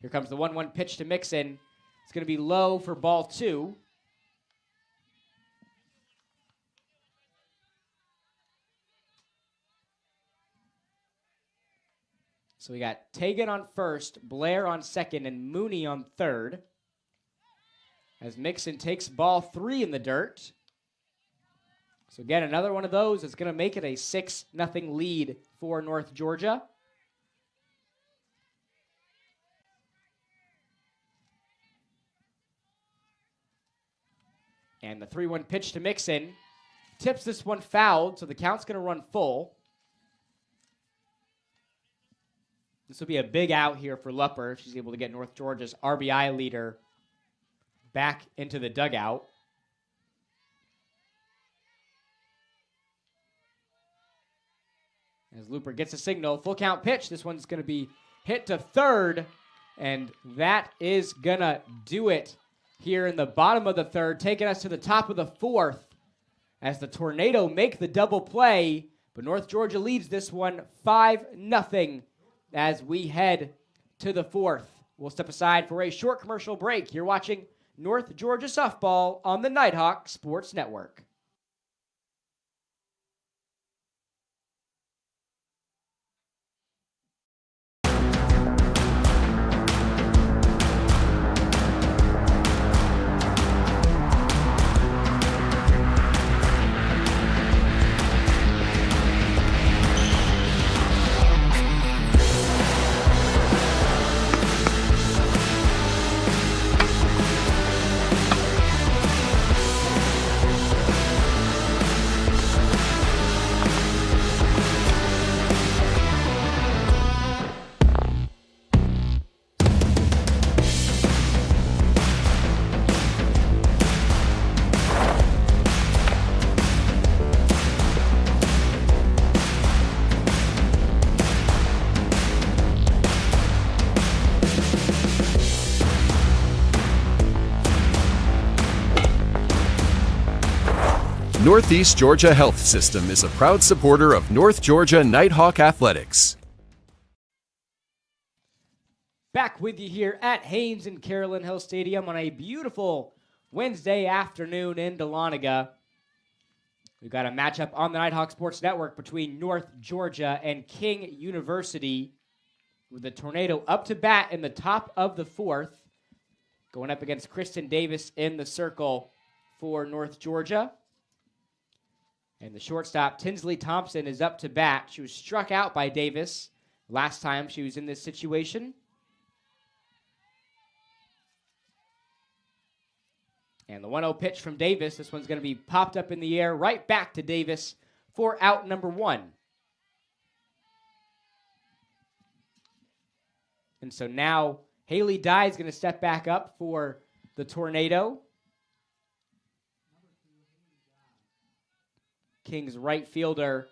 Here comes the 1-1 pitch to Mixon. It's going to be low for ball 2. So we got Tegan on first, Blair on second, and Mooney on third. As Mixon takes ball 3 in the dirt. So again, another one of those is going to make it a 6-0 lead for North Georgia. And the 3-1 pitch to Mixon tips this one fouled, so the count's going to run full. This will be a big out here for Lupper if she's able to get North Georgia's RBI leader back into the dugout. As Looper gets a signal, full count pitch. This one's going to be hit to third, and that is going to do it here in the bottom of the third, taking us to the top of the fourth as the Tornado make the double play, but North Georgia leads this one 5-0 as we head to the fourth. We'll step aside for a short commercial break. You're watching North Georgia Softball on the Nighthawk Sports Network. Northeast Georgia Health System is a proud supporter of North Georgia Nighthawk Athletics. Back with you here at Haynes and Carolyn Hill Stadium on a beautiful Wednesday afternoon in Dahlonega. We've got a matchup on the Nighthawk Sports Network between North Georgia and King University. with the Tornado up to bat in the top of the fourth, going up against Kristen Davis in the circle for North Georgia. And the shortstop, Tinsley Thompson, is up to bat. She was struck out by Davis last time she was in this situation. And the 1-0 pitch from Davis. This one's going to be popped up in the air, right back to Davis for out number 1. And so now Haley Dye is going to step back up for the Tornado. King's right fielder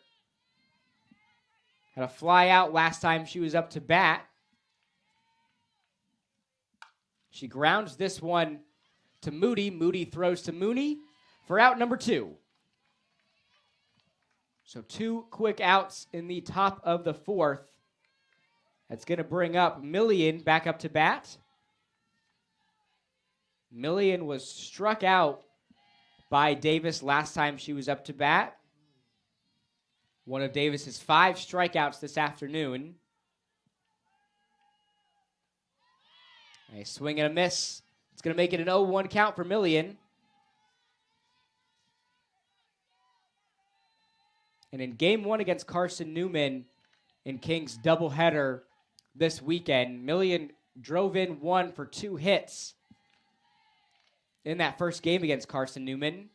had a fly out last time she was up to bat. She grounds this one to Moody. Moody throws to Mooney for out number 2. So 2 quick outs in the top of the fourth. That's going to bring up Million back up to bat. Million was struck out by Davis last time she was up to bat. One of Davis's 5 strikeouts this afternoon. A swing and a miss. It's going to make it an 0-1 count for Million. And in game 1 against Carson Newman in King's doubleheader this weekend, Million drove in 1 for 2 hits in that first game against Carson Newman.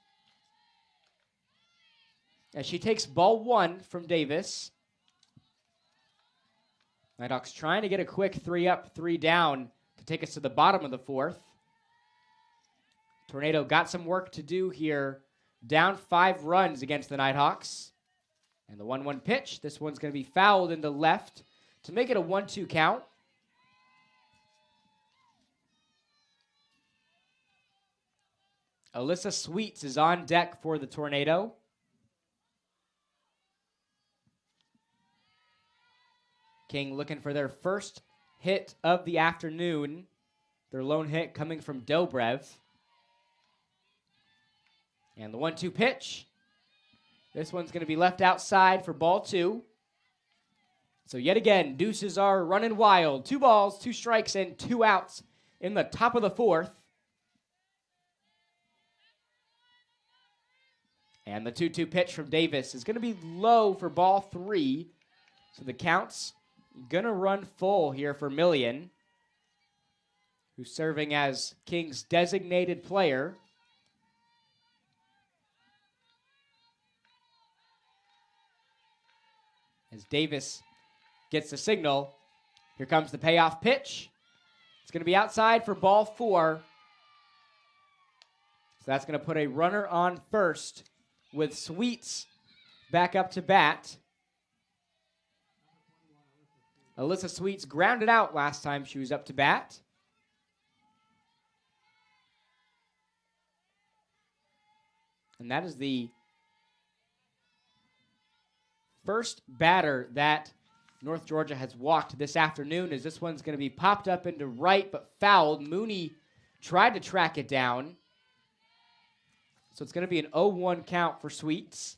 As she takes ball 1 from Davis. Nighthawks trying to get a quick 3 up, 3 down to take us to the bottom of the fourth. Tornado got some work to do here. Down 5 runs against the Nighthawks. And the 1-1 pitch. This one's going to be fouled into left to make it a 1-2 count. Alyssa Sweets is on deck for the Tornado. King looking for their first hit of the afternoon. Their lone hit coming from Dobrev. And the 1-2 pitch. This one's going to be left outside for ball 2. So yet again, deuces are running wild. 2 balls, 2 strikes, and 2 outs in the top of the fourth. And the 2-2 pitch from Davis is going to be low for ball 3. So the count's going to run full here for Million, who's serving as King's designated player. As Davis gets the signal, here comes the payoff pitch. It's going to be outside for ball 4. So that's going to put a runner on first with Sweets back up to bat. Alyssa Sweets grounded out last time she was up to bat. And that is the first batter that North Georgia has walked this afternoon, as this one's going to be popped up into right but fouled. Mooney tried to track it down. So it's going to be an 0-1 count for Sweets.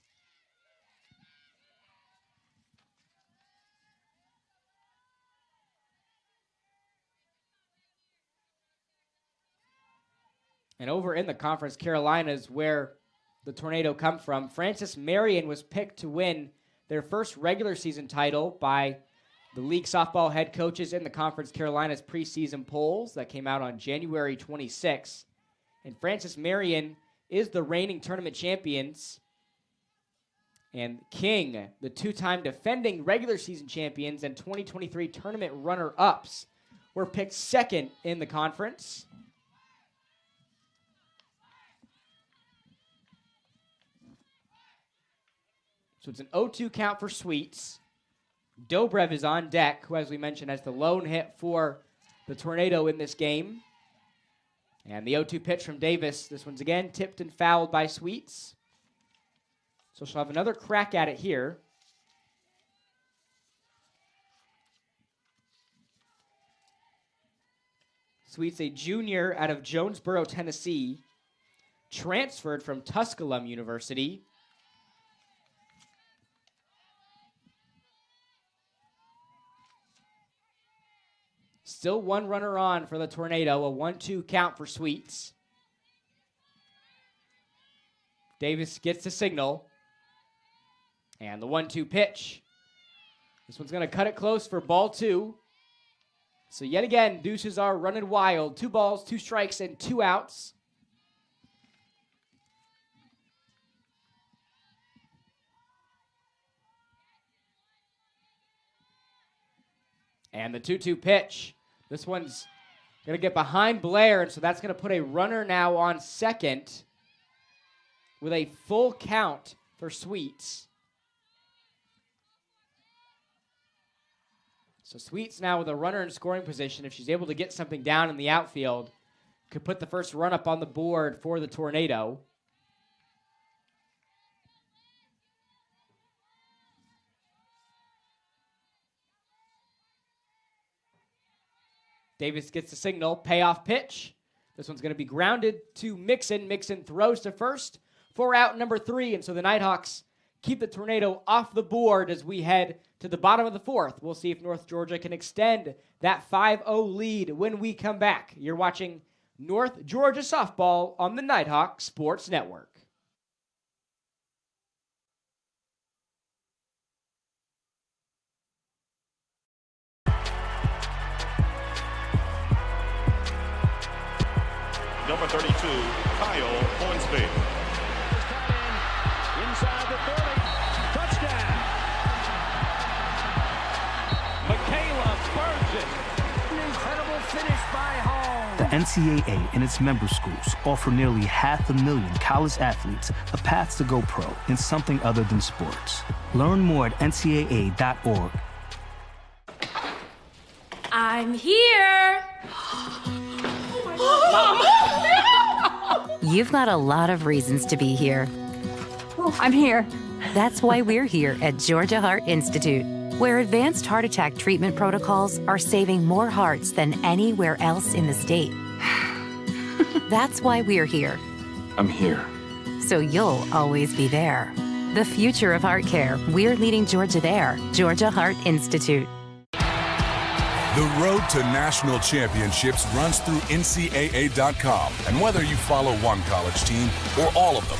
And over in the Conference Carolinas, where the Tornado come from, Frances Marion was picked to win their first regular season title by the league softball head coaches in the Conference Carolinas preseason polls that came out on January 26. And Frances Marion is the reigning tournament champions. And King, the 2-time defending regular season champions and 2023 tournament runner-ups, were picked second in the conference. So it's an 0-2 count for Sweets. Dobrev is on deck, who, as we mentioned, has the lone hit for the Tornado in this game. And the 0-2 pitch from Davis. This one's again tipped and fouled by Sweets. So she'll have another crack at it here. Sweets, a junior out of Jonesboro, Tennessee, transferred from Tusculum University. still one runner on for the Tornado, a 1-2 count for Sweets. Davis gets the signal. And the 1-2 pitch. This one's going to cut it close for ball 2. So yet again, Deuces are running wild. 2 balls, 2 strikes, and 2 outs. And the 2-2 pitch. This one's going to get behind Blair, and so that's going to put a runner now on second with a full count for Sweets. So Sweets now with a runner in scoring position. If she's able to get something down in the outfield, could put the first run up on the board for the Tornado. Davis gets the signal, payoff pitch. This one's going to be grounded to Mixon. Mixon throws to first for out number 3, and so the Nighthawks keep the Tornado off the board as we head to the bottom of the 4th. We'll see if North Georgia can extend that 5-0 lead when we come back. You're watching North Georgia Softball on the Nighthawk Sports Network. Number 32, Kyle Hornsby. Inside the 30. Touchdown. Michaela burns it. An incredible finish by Hall. The NCAA and its member schools offer nearly 500,000 college athletes a path to go pro in something other than sports. Learn more at ncaa.org. I'm here. You've got a lot of reasons to be here. I'm here. That's why we're here at Georgia Heart Institute, where advanced heart attack treatment protocols are saving more hearts than anywhere else in the state. That's why we're here. I'm here. So you'll always be there. The future of heart care, we're leading Georgia there. Georgia Heart Institute. The road to national championships runs through NCAA.com. And whether you follow one college team or all of them,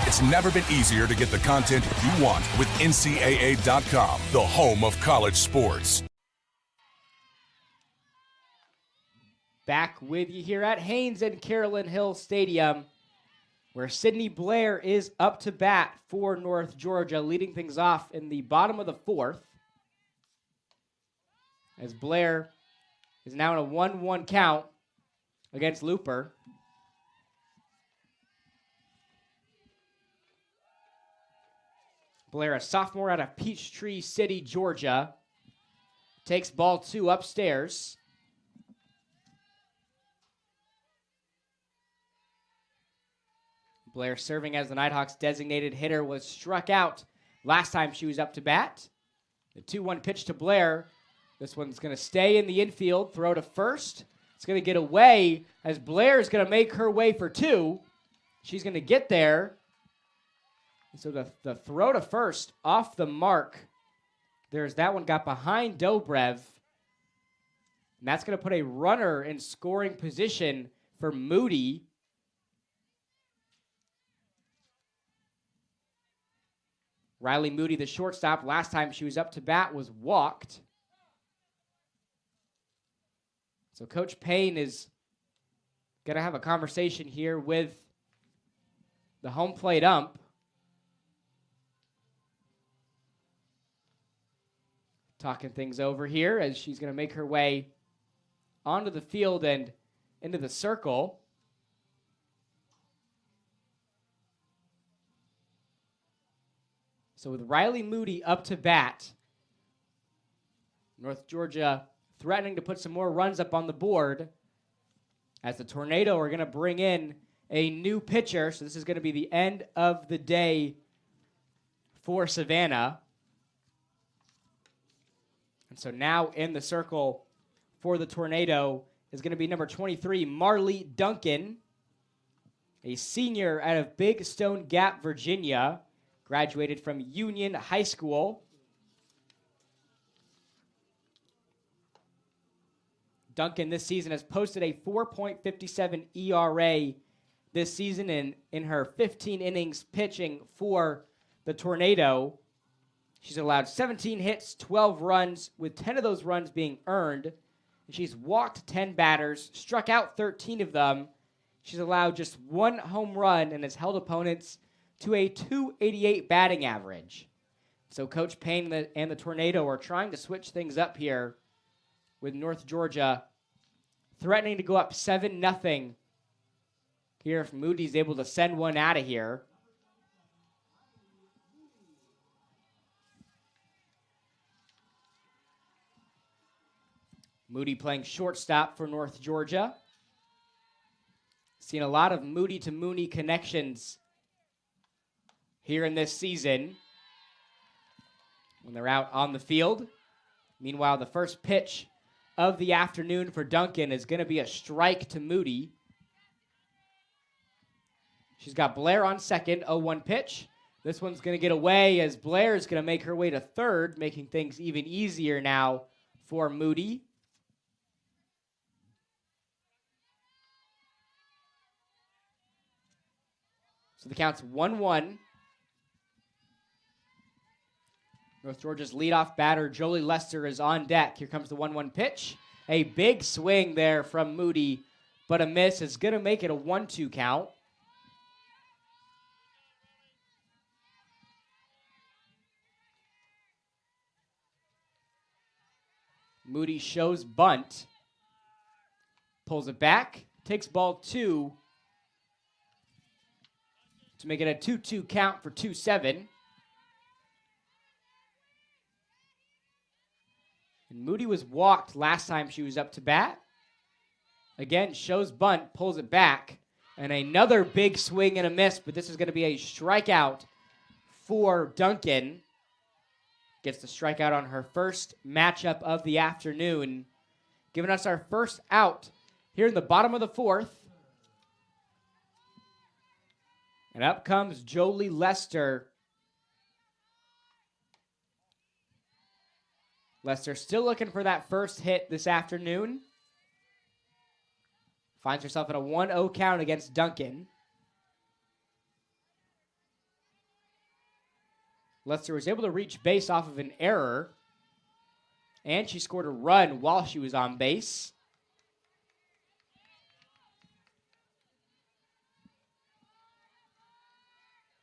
it's never been easier to get the content you want with NCAA.com, the home of college sports. Back with you here at Haynes and Carolyn Hill Stadium, where Sydney Blair is up to bat for North Georgia, leading things off in the bottom of the 4th. As Blair is now in a 1-1 count against Looper. Blair, a sophomore out of Peachtree City, Georgia, takes ball 2 upstairs. Blair, serving as the Nighthawks' designated hitter, was struck out last time she was up to bat. The 2-1 pitch to Blair. This one's going to stay in the infield, throw to first. It's going to get away as Blair is going to make her way for 2. She's going to get there. And so the throw to first off the mark. There's that one got behind Dobrev. And that's going to put a runner in scoring position for Moody. Riley Moody, the shortstop, last time she was up to bat was walked. So Coach Payne is going to have a conversation here with the home plate ump. Talking things over here as she's going to make her way onto the field and into the circle. So with Riley Moody up to bat, North Georgia threatening to put some more runs up on the board as the Tornado are going to bring in a new pitcher. So this is going to be the end of the day for Savannah. And so now in the circle for the Tornado is going to be number 23, Marley Duncan, a senior out of Big Stone Gap, Virginia, graduated from Union High School. Duncan this season has posted a 4.57 ERA this season in her 15 innings pitching for the Tornado. She's allowed 17 hits, 12 runs, with 10 of those runs being earned. And she's walked 10 batters, struck out 13 of them. She's allowed just 1 home run and has held opponents to a .288 batting average. So Coach Payne and the Tornado are trying to switch things up here with North Georgia threatening to go up 7-0 here if Moody's able to send one out of here. Moody playing shortstop for North Georgia. Seen a lot of Moody to Mooney connections here in this season when they're out on the field. Meanwhile, the first pitch of the afternoon for Duncan is going to be a strike to Moody. She's got Blair on second, 0-1 pitch. This one's going to get away as Blair is going to make her way to third, making things even easier now for Moody. So the count's 1-1. North Georgia's leadoff batter, Jolie Lester, is on deck. Here comes the 1-1 pitch. A big swing there from Moody, but a miss is going to make it a 1-2 count. Moody shows bunt. Pulls it back. Takes ball 2 to make it a 2-2 count for 2-7. And Moody was walked last time she was up to bat. Again, shows bunt, pulls it back. And another big swing and a miss, but this is going to be a strikeout for Duncan. Gets the strikeout on her first matchup of the afternoon, giving us our first out here in the bottom of the fourth. And up comes Jolie Lester. Lester still looking for that first hit this afternoon. Finds herself in a 1-0 count against Duncan. Lester was able to reach base off of an error. And she scored a run while she was on base.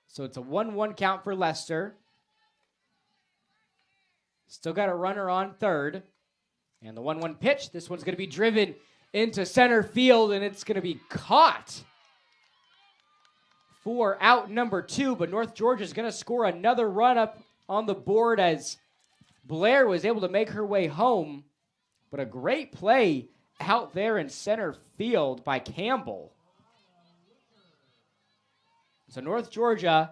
So it's a 1-1 count for Lester. Still got a runner on third. And the 1-1 pitch. This one's going to be driven into center field, and it's going to be caught for out number 2. But North Georgia is going to score another run up on the board as Blair was able to make her way home. But a great play out there in center field by Campbell. So North Georgia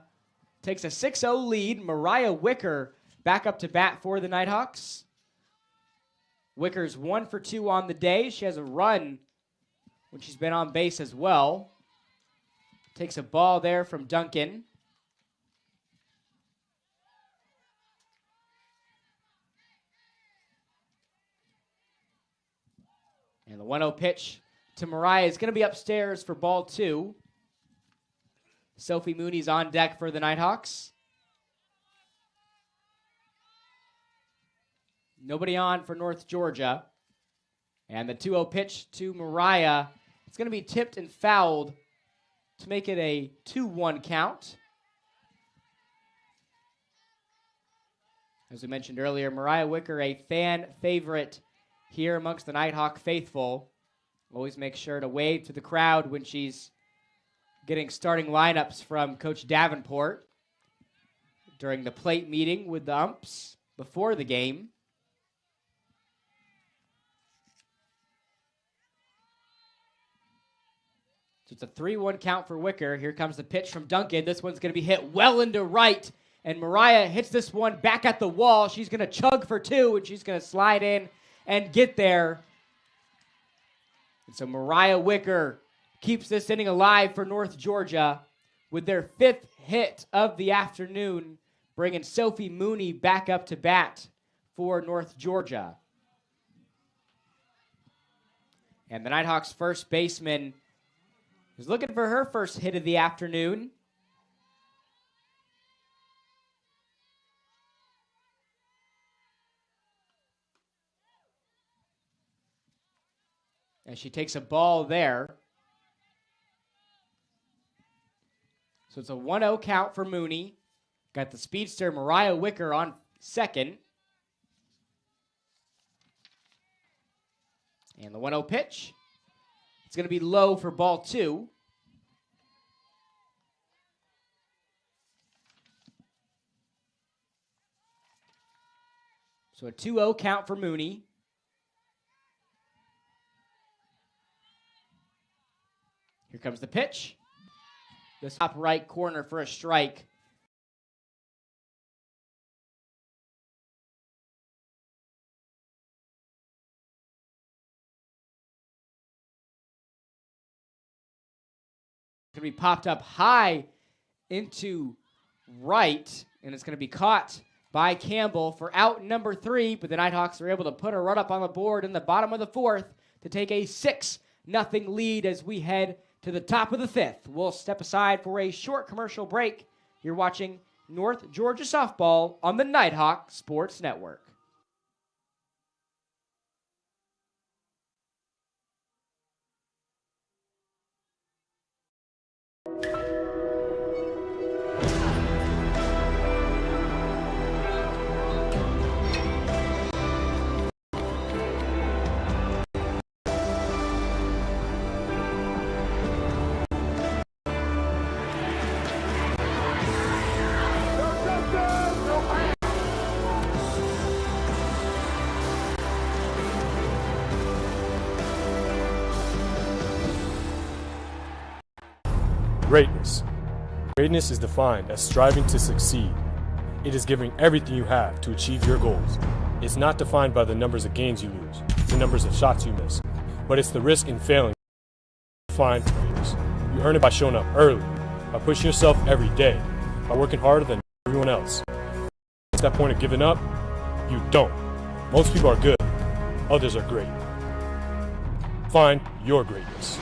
takes a 6-0 lead. Mariah Wicker back up to bat for the Nighthawks. Wicker's 1 for 2 on the day. She has a run when she's been on base as well. Takes a ball there from Duncan. And the 1-0 pitch to Mariah is going to be upstairs for ball 2. Sophie Mooney's on deck for the Nighthawks. Nobody on for North Georgia. And the 2-0 pitch to Mariah. It's going to be tipped and fouled to make it a 2-1 count. As we mentioned earlier, Mariah Wicker, a fan favorite here amongst the Nighthawk faithful. Always make sure to wave to the crowd when she's getting starting lineups from Coach Davenport during the plate meeting with the umps before the game. So it's a 3-1 count for Wicker. Here comes the pitch from Duncan. This one's going to be hit well into right. And Mariah hits this one back at the wall. She's going to chug for 2, and she's going to slide in and get there. And so Mariah Wicker keeps this inning alive for North Georgia with their 5th hit of the afternoon, bringing Sophie Mooney back up to bat for North Georgia. And the Nighthawks first baseman is looking for her first hit of the afternoon. And she takes a ball there. So it's a 1-0 count for Mooney. Got the speedster Mariah Wicker on second. And the 1-0 pitch. It's going to be low for ball 2. So a 2-0 count for Mooney. Here comes the pitch. The top right corner for a strike. Going to be popped up high into right, and it's going to be caught by Campbell for out number 3, but the Nighthawks are able to put a run up on the board in the bottom of the 4th to take a 6-0 lead as we head to the top of the 5th. We'll step aside for a short commercial break. You're watching North Georgia Softball on the Nighthawk Sports Network. Greatness. Greatness is defined as striving to succeed. It is giving everything you have to achieve your goals. It's not defined by the numbers of games you lose, the numbers of shots you miss, but it's the risk in failing. Find greatness. You earn it by showing up early, by pushing yourself every day, by working harder than everyone else. At that point of giving up, you don't. Most people are good, others are great. Find your greatness.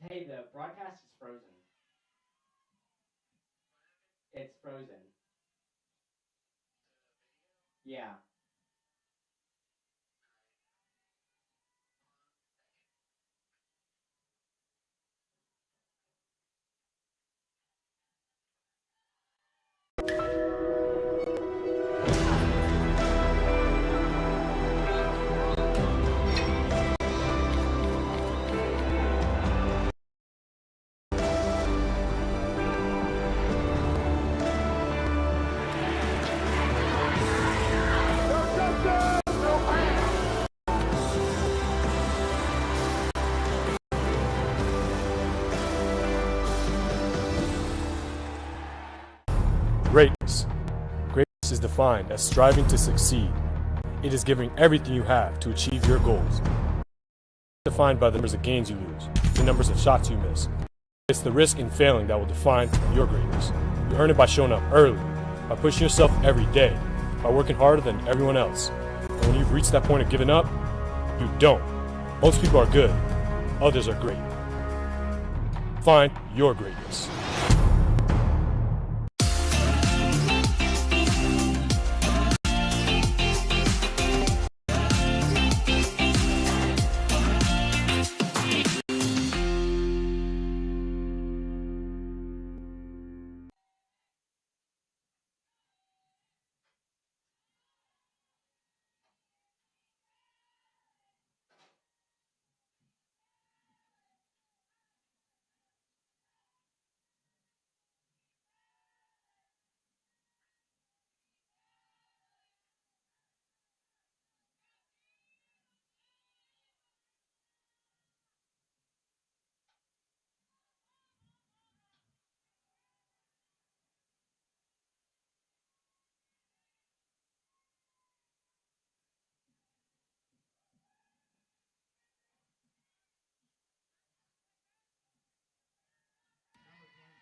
Hey, the broadcast is frozen. It's frozen. Yeah. Greatness. Greatness is defined as striving to succeed. It is giving everything you have to achieve your goals. It's defined by the numbers of games you lose, the numbers of shots you miss. It's the risk in failing that will define your greatness. You earn it by showing up early, by pushing yourself every day, by working harder than everyone else. And when you've reached that point of giving up, you don't. Most people are good, others are great. Find your greatness.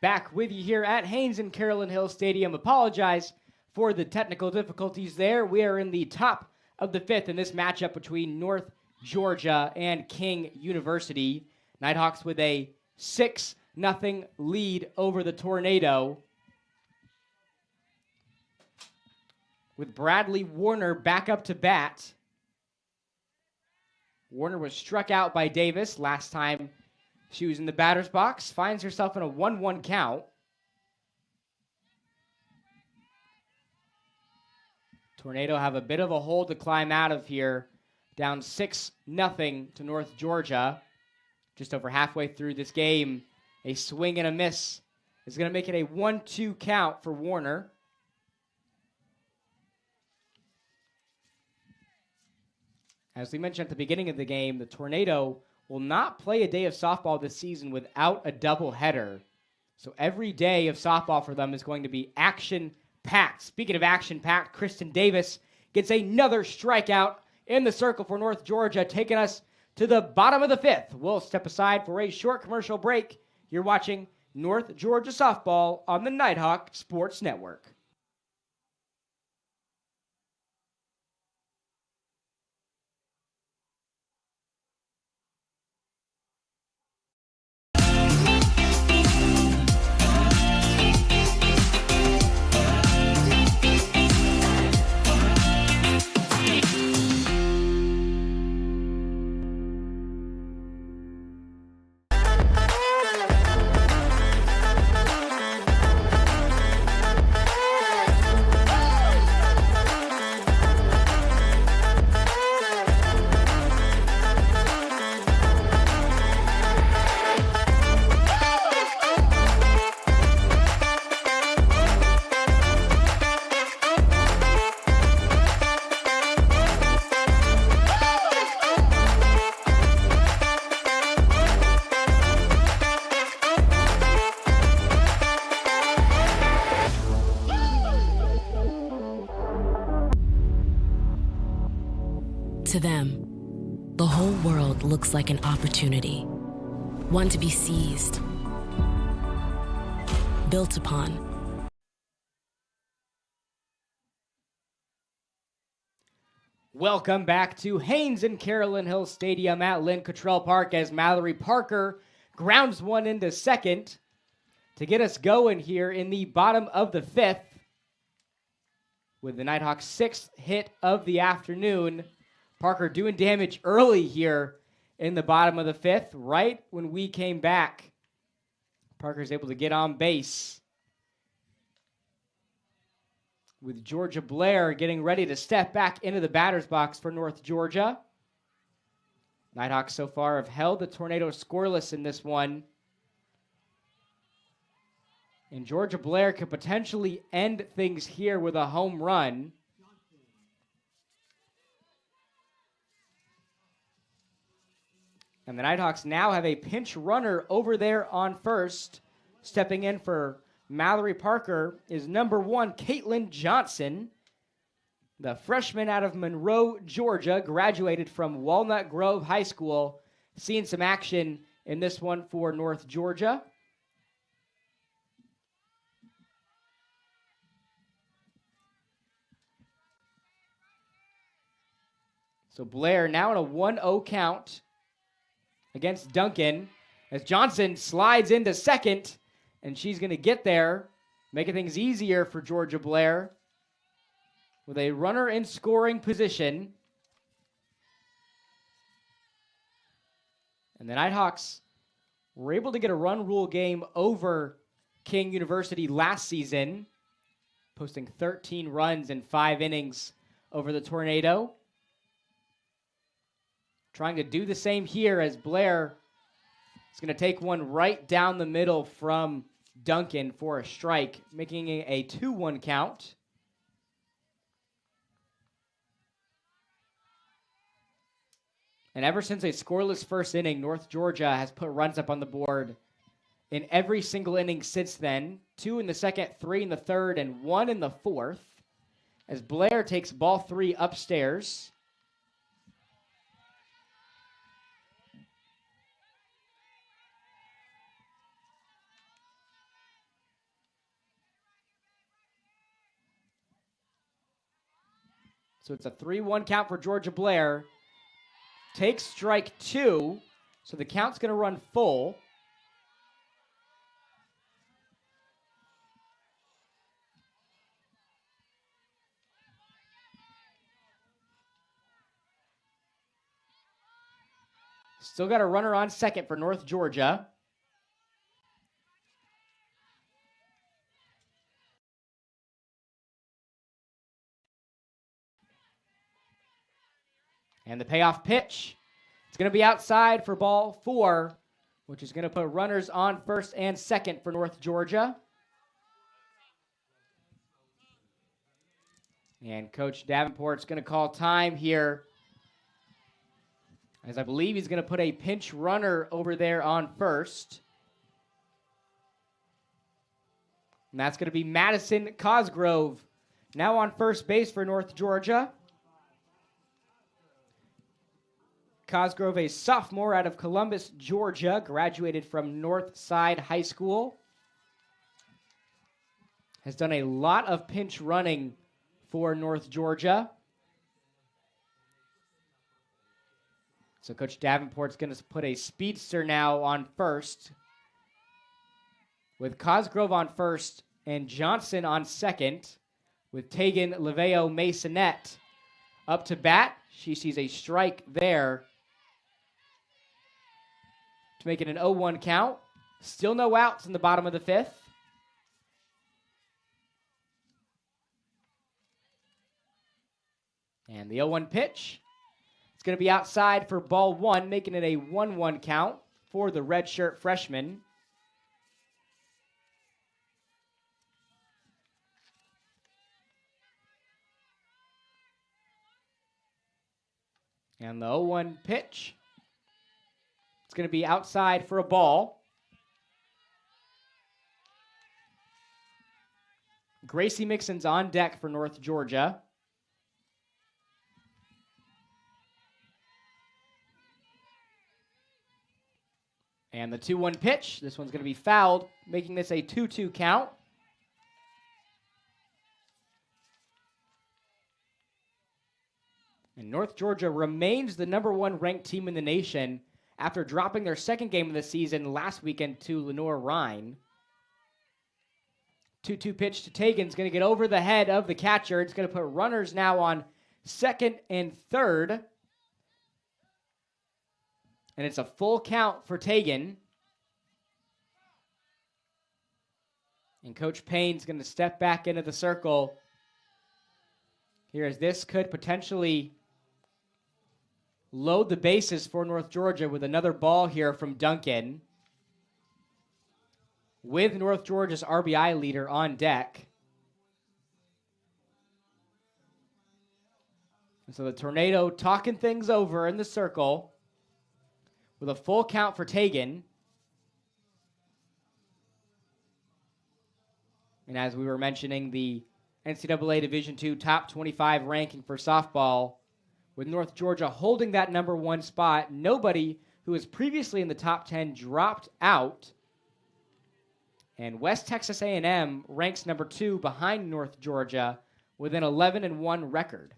Back with you here at Haynes and Carolyn Hill Stadium. Apologize for the technical difficulties there. We are in the top of the 5th in this matchup between North Georgia and King University. Nighthawks with a 6-0 lead over the Tornado, with Bradley Warner back up to bat. Warner was struck out by Davis last time she was in the batter's box. Finds herself in a 1-1 count. Tornado have a bit of a hole to climb out of here. Down 6-0 to North Georgia. Just over halfway through this game, a swing and a miss is going to make it a 1-2 count for Warner. As we mentioned at the beginning of the game, the Tornado will not play a day of softball this season without a doubleheader. So every day of softball for them is going to be action-packed. Speaking of action-packed, Kristen Davis gets another strikeout in the circle for North Georgia, taking us to the bottom of the 5th. We'll step aside for a short commercial break. You're watching North Georgia Softball on the Nighthawk Sports Network. To them, the whole world looks like an opportunity, one to be seized, built upon. Welcome back to Haynes and Carolyn Hill Stadium at Lynn Cottrell Park as Mallory Parker grounds one into second to get us going here in the bottom of the 5th with the Nighthawks' 6th hit of the afternoon. Parker doing damage early here in the bottom of the 5th, right when we came back. Parker's able to get on base, with Georgia Blair getting ready to step back into the batter's box for North Georgia. Nighthawks so far have held the Tornado scoreless in this one. And Georgia Blair could potentially end things here with a home run. And the Nighthawks now have a pinch runner over there on first. Stepping in for Mallory Parker is number 1, Caitlin Johnson. The freshman out of Monroe, Georgia, graduated from Walnut Grove High School. Seeing some action in this one for North Georgia. So Blair now in a 1-0 count against Duncan, as Johnson slides into second, and she's going to get there, making things easier for Georgia Blair with a runner in scoring position. And the Nighthawks were able to get a run rule game over King University last season, posting 13 runs in 5 innings over the Tornado. Trying to do the same here as Blair is going to take one right down the middle from Duncan for a strike, making it a 2-1 count. And ever since a scoreless first inning, North Georgia has put runs up on the board in every single inning since then. 2 in the second, 3 in the third, and 1 in the fourth. As Blair takes ball 3 upstairs. So it's a 3-1 count for Georgia Blair. Takes strike 2, so the count's going to run full. Still got a runner on second for North Georgia. And the payoff pitch, it's going to be outside for ball 4, which is going to put runners on first and second for North Georgia. And Coach Davenport's going to call time here, as I believe he's going to put a pinch runner over there on first. And that's going to be Madison Cosgrove, now on first base for North Georgia. Cosgrove, a sophomore out of Columbus, Georgia, graduated from Northside High School. Has done a lot of pinch running for North Georgia. So Coach Davenport's going to put a speedster now on first, with Cosgrove on first and Johnson on second, with Tegan Leveo Masonette up to bat. She sees a strike there to make it an 0-1 count. Still no outs in the bottom of the 5th. And the 0-1 pitch, it's going to be outside for ball 1, making it a 1-1 count for the redshirt freshman. And the 0-1 pitch, it's going to be outside for a ball. Gracie Mixon's on deck for North Georgia. And the 2-1 pitch, this one's going to be fouled, making this a 2-2 count. And North Georgia remains the #1 ranked team in the nation after dropping their second game of the season last weekend to Lenore Rhine. 2-2 pitch to Tegan's going to get over the head of the catcher. It's going to put runners now on second and third. And it's a full count for Tegan. And Coach Payne's going to step back into the circle here, as this could potentially load the bases for North Georgia with another ball here from Duncan, with North Georgia's RBI leader on deck. And so the Tornado talking things over in the circle with a full count for Tegan. And as we were mentioning, the NCAA Division II top 25 ranking for softball, with North Georgia holding that #1 spot. Nobody who was previously in the top 10 dropped out. And West Texas A&M ranks #2 behind North Georgia with an 11-1 record.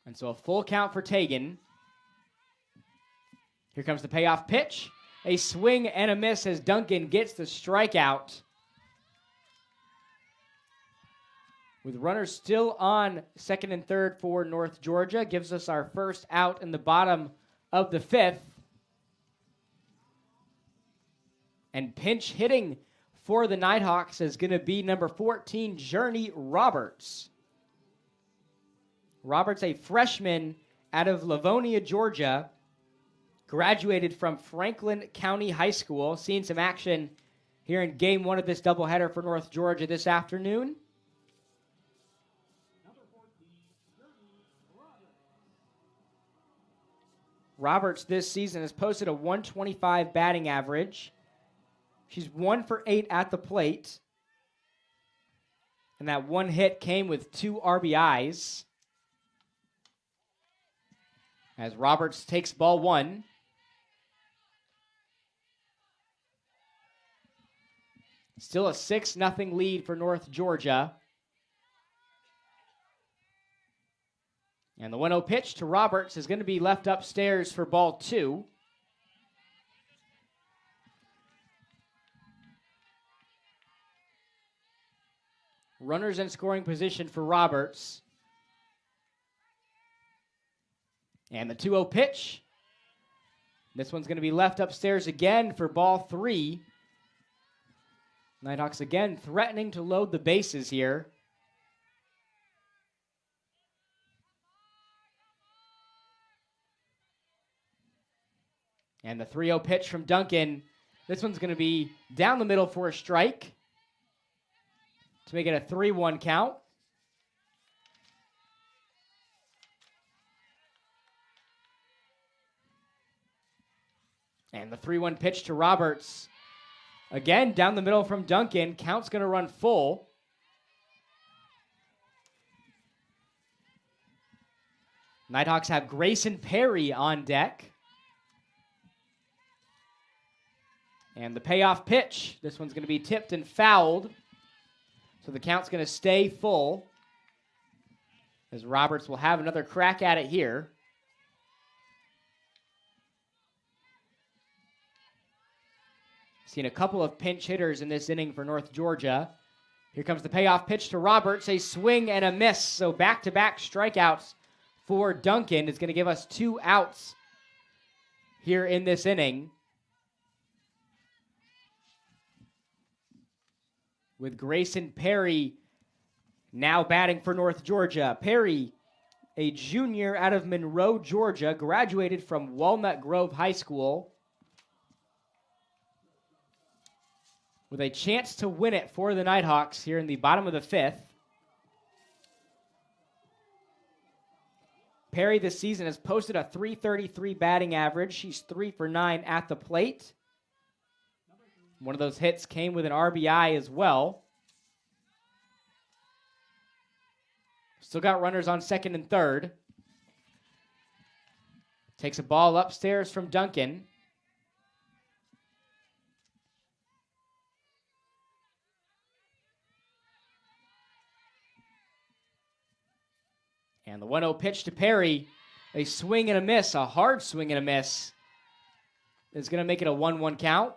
And so a full count for Tegan. Here comes the payoff pitch. A swing and a miss as Duncan gets the strikeout. With runners still on second and third for North Georgia, gives us our first out in the bottom of the 5th. And pinch hitting for the Nighthawks is going to be number 14, Journey Roberts. Roberts, a freshman out of Livonia, Georgia, graduated from Franklin County High School. Seeing some action here in game 1 of this doubleheader for North Georgia this afternoon. Roberts this season has posted a 125 batting average. She's 1 for 8 at the plate. And that one hit came with 2 RBIs. As Roberts takes ball 1. Still a 6-0 lead for North Georgia. And the 1-0 pitch to Roberts is going to be left upstairs for ball 2. Runners in scoring position for Roberts. And the 2-0 pitch. This one's going to be left upstairs again for ball 3. Nighthawks again threatening to load the bases here. And the 3-0 pitch from Duncan. This one's going to be down the middle for a strike to make it a 3-1 count. And the 3-1 pitch to Roberts. Again, down the middle from Duncan. Count's going to run full. Nighthawks have Grayson Perry on deck. And the payoff pitch. This one's going to be tipped and fouled. So the count's going to stay full, as Roberts will have another crack at it here. Seen a couple of pinch hitters in this inning for North Georgia. Here comes the payoff pitch to Roberts. A swing and a miss. So back-to-back strikeouts for Duncan is going to give us 2 outs here in this inning. With Grayson Perry now batting for North Georgia. Perry, a junior out of Monroe, Georgia, graduated from Walnut Grove High School with a chance to win it for the Nighthawks here in the bottom of the 5th. Perry this season has posted a .333 batting average. She's 3 for 9 at the plate. One of those hits came with an RBI as well. Still got runners on second and third. Takes a ball upstairs from Duncan. And the 1-0 pitch to Perry. A swing and a miss, a hard swing and a miss, is going to make it a 1-1 count.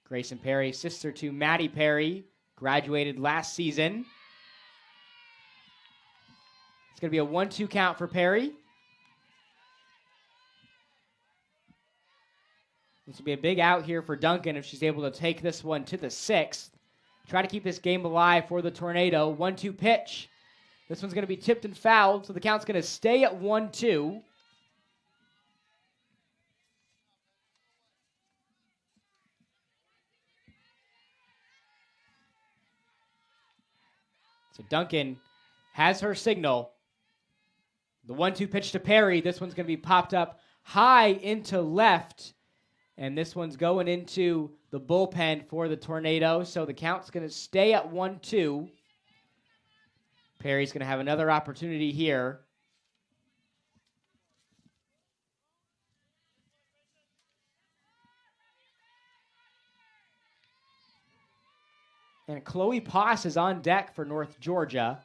Grayson Perry, sister to Maddie Perry, graduated last season. It's going to be a 1-2 count for Perry. This will be a big out here for Duncan if she's able to take this one to the 6th. Try to keep this game alive for the Tornado. 1-2 pitch. This one's going to be tipped and fouled, so the count's going to stay at 1-2. So Duncan has her signal. The 1-2 pitch to Perry. This one's going to be popped up high into left. And this one's going into the bullpen for the Tornado. So the count's going to stay at 1-2. Perry's going to have another opportunity here. And Chloe Poss is on deck for North Georgia.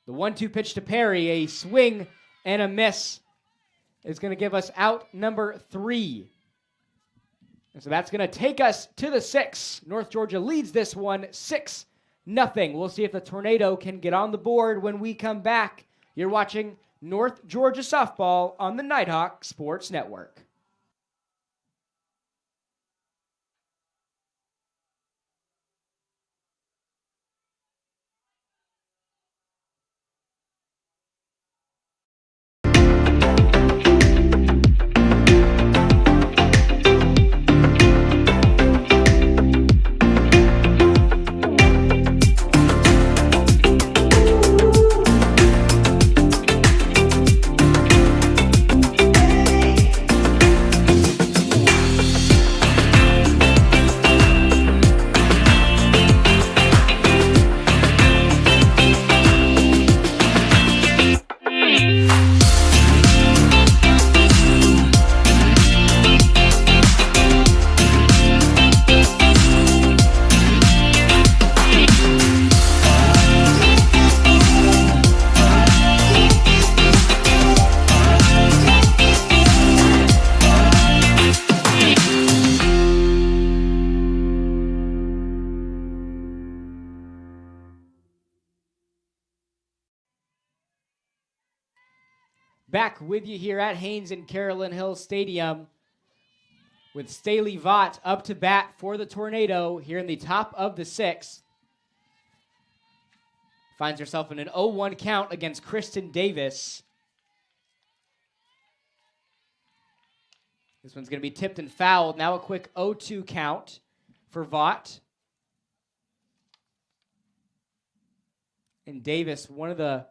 The 1-2 pitch to Perry, a swing and a miss, is going to give us out number 3. And so that's going to take us to the 6th. North Georgia leads this one 6-0. We'll see if the Tornado can get on the board when we come back. You're watching North Georgia Softball on the Nighthawk Sports Network. back with you here at Haynes and Carolyn Hill Stadium with Staley Vaught up to bat for the Tornado here in the top of the 6th. Finds herself in an 0-1 count against Kristen Davis. This one's going to be tipped and fouled. Now a quick 0-2 count for Vaught. And Davis, one of the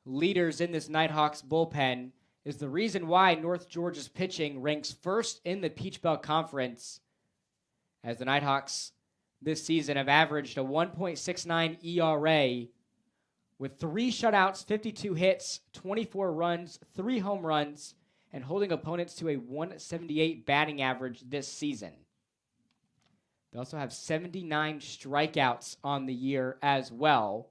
leaders in this Nighthawks bullpen, is the reason why North Georgia's pitching ranks first in the Peach Belt Conference, as the Nighthawks this season have averaged a 1.69 ERA with 3 shutouts, 52 hits, 24 runs, 3 home runs, and holding opponents to a 178 batting average this season. They also have 79 strikeouts on the year as well.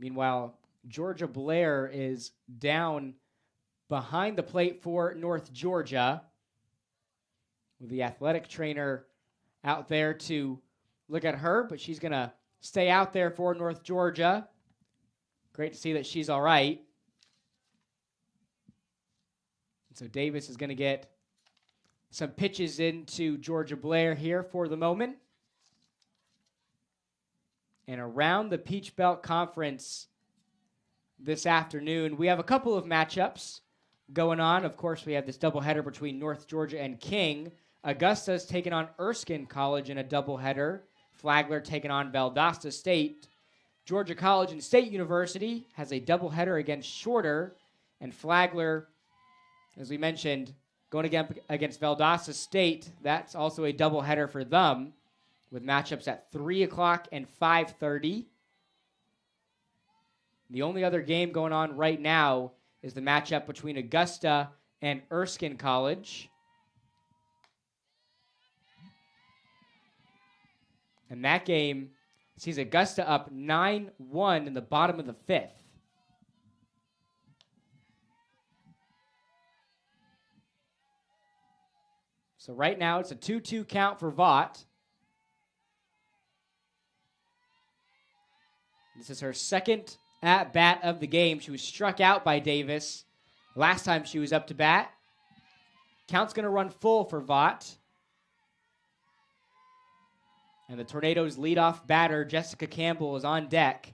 Meanwhile, Georgia Blair is down behind the plate for North Georgia, with the athletic trainer out there to look at her, but she's going to stay out there for North Georgia. Great to see that she's all right. And so Davis is going to get some pitches into Georgia Blair here for the moment. And around the Peach Belt Conference this afternoon, we have a couple of matchups going on. Of course, we have this doubleheader between North Georgia and King. Augusta's taking on Erskine College in a doubleheader. Flagler taking on Valdosta State. Georgia College and State University has a doubleheader against Shorter. And Flagler, as we mentioned, going against Valdosta State. That's also a doubleheader for them, with matchups at 3 o'clock and 5:30. The only other game going on right now is the matchup between Augusta and Erskine College. And that game sees Augusta up 9-1 in the bottom of the 5th. So right now it's a 2-2 count for Vaught. This is her second at-bat of the game. She was struck out by Davis last time she was up to bat. Count's going to run full for Vaught. And the Tornadoes' leadoff batter, Jessica Campbell, is on deck.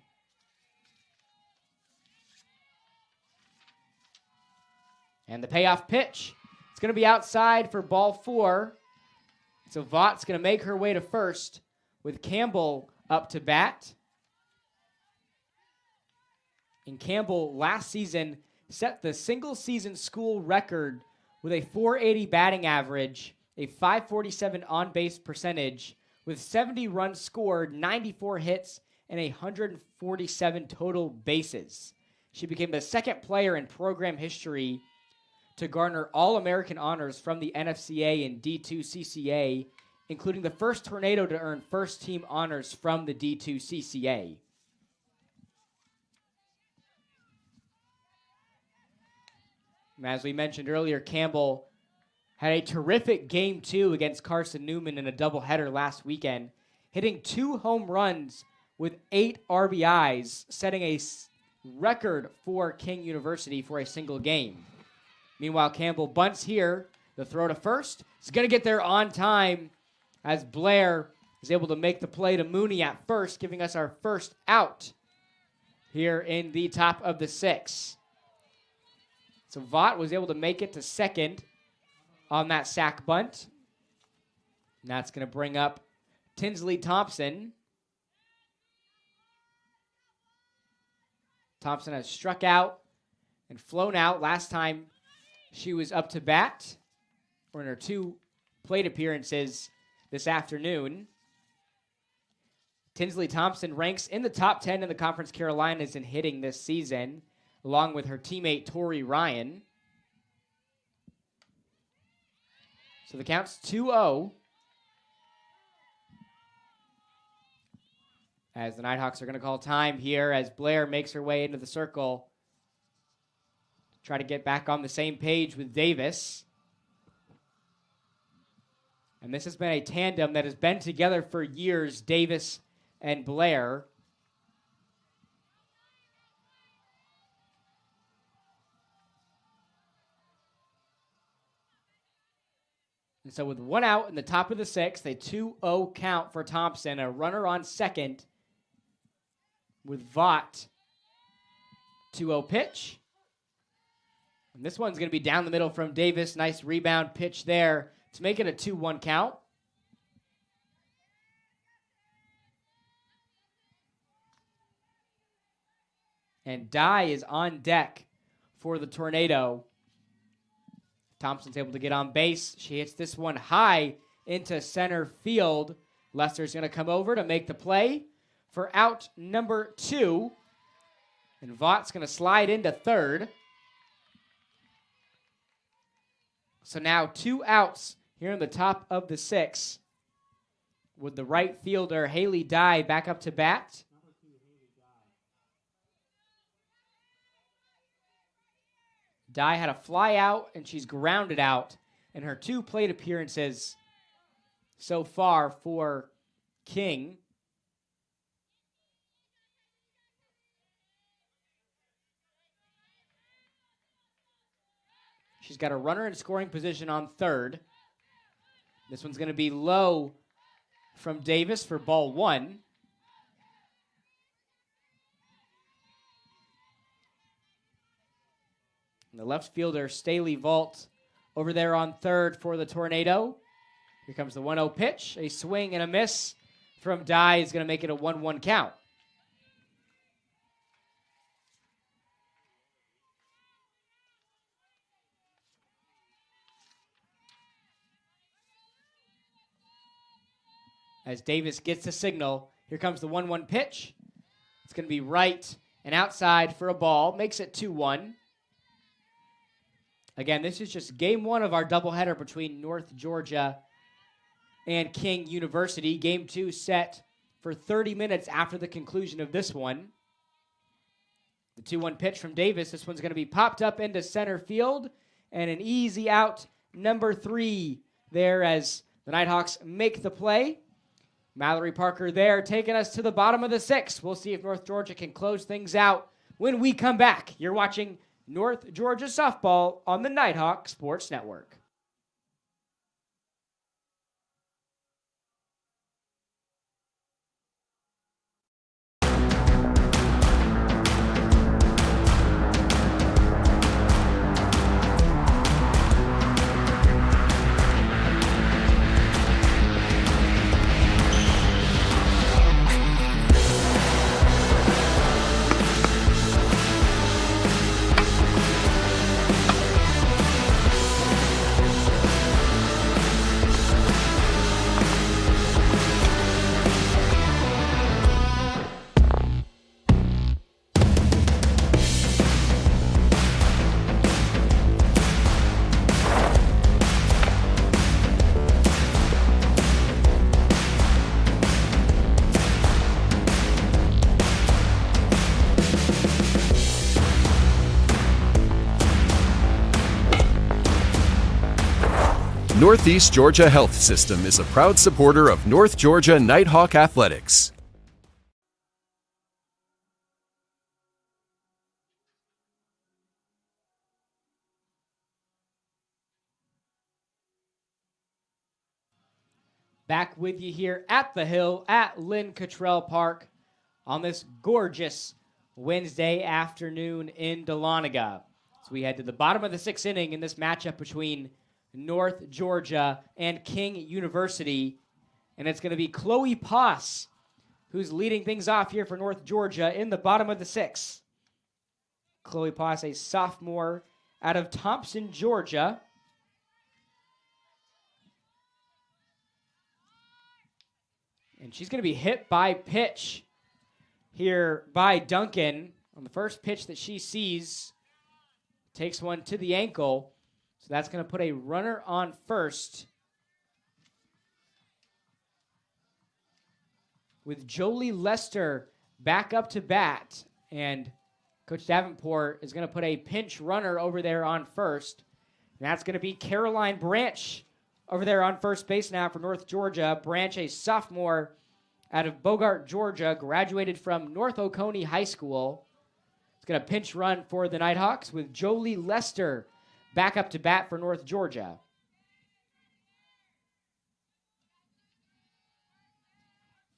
And the payoff pitch. It's going to be outside for ball 4. So Vaught's going to make her way to first with Campbell up to bat. And Campbell last season set the single-season school record with a .480 batting average, a .547 on-base percentage, with 70 runs scored, 94 hits, and 147 total bases. She became the second player in program history to garner All-American honors from the NFCA and D2 CCA, including the first Tornado to earn first-team honors from the D2 CCA. As we mentioned earlier, Campbell had a terrific Game 2 against Carson Newman in a doubleheader last weekend, hitting 2 home runs with 8 RBIs, setting a record for King University for a single game. Meanwhile, Campbell bunts here. The throw to first. He's going to get there on time as Blair is able to make the play to Mooney at first, giving us our first out here in the top of the 6th. So Vaught was able to make it to second on that sack bunt. And that's going to bring up Tinsley Thompson. Thompson has struck out and flown out last time she was up to bat, or in her 2 plate appearances this afternoon. Tinsley Thompson ranks in the top 10 in the Conference Carolinas in hitting this season, along with her teammate Tori Ryan. So the count's 2-0. As the Nighthawks are going to call time here as Blair makes her way into the circle to try to get back on the same page with Davis. And this has been a tandem that has been together for years, Davis and Blair. And so with one out in the top of the sixth, a 2-0 count for Thompson, a runner on second with Vaught. 2-0 pitch. And this one's going to be down the middle from Davis. Nice rebound pitch there to make it a 2-1 count. And Dye is on deck for the Tornado. Thompson's able to get on base. She hits this one high into center field. Lester's going to come over to make the play for out number 2. And Vaught's going to slide into third. So now 2 outs here in the top of the 6th with the right fielder Haley Dye back up to bat. Dye had a fly out, and she's grounded out in her 2 plate appearances so far for King. She's got a runner in scoring position on third. This one's going to be low from Davis for ball 1. And the left fielder, Staley Vault, over there on third for the Tornado. Here comes the 1-0 pitch. A swing and a miss from Dye is going to make it a 1-1 count. As Davis gets the signal, here comes the 1-1 pitch. It's going to be right and outside for a ball. Makes it 2-1. Again, this is just game 1 of our doubleheader between North Georgia and King University. Game 2 set for 30 minutes after the conclusion of this one. The 2-1 pitch from Davis. This one's going to be popped up into center field. And an easy out, number 3 there as the Nighthawks make the play. Mallory Parker there taking us to the bottom of the 6th. We'll see if North Georgia can close things out when we come back. You're watching North Georgia softball on the Nighthawk Sports Network. Northeast Georgia Health System is a proud supporter of North Georgia Nighthawk Athletics. Back with you here at the Hill at Lynn Cottrell Park on this gorgeous Wednesday afternoon in Dahlonega. So we head to the bottom of the 6th inning in this matchup between North Georgia and King University. And it's going to be Chloe Poss who's leading things off here for North Georgia in the bottom of the 6th. Chloe Poss, a sophomore out of Thompson, Georgia. And she's going to be hit by pitch here by Duncan on the first pitch that she sees. Takes one to the ankle. So that's going to put a runner on first with Jolie Lester back up to bat. And Coach Davenport is going to put a pinch runner over there on first. And that's going to be Caroline Branch over there on first base now for North Georgia. Branch, a sophomore out of Bogart, Georgia, graduated from North Oconee High School. It's going to pinch run for the Nighthawks with Jolie Lester back up to bat for North Georgia.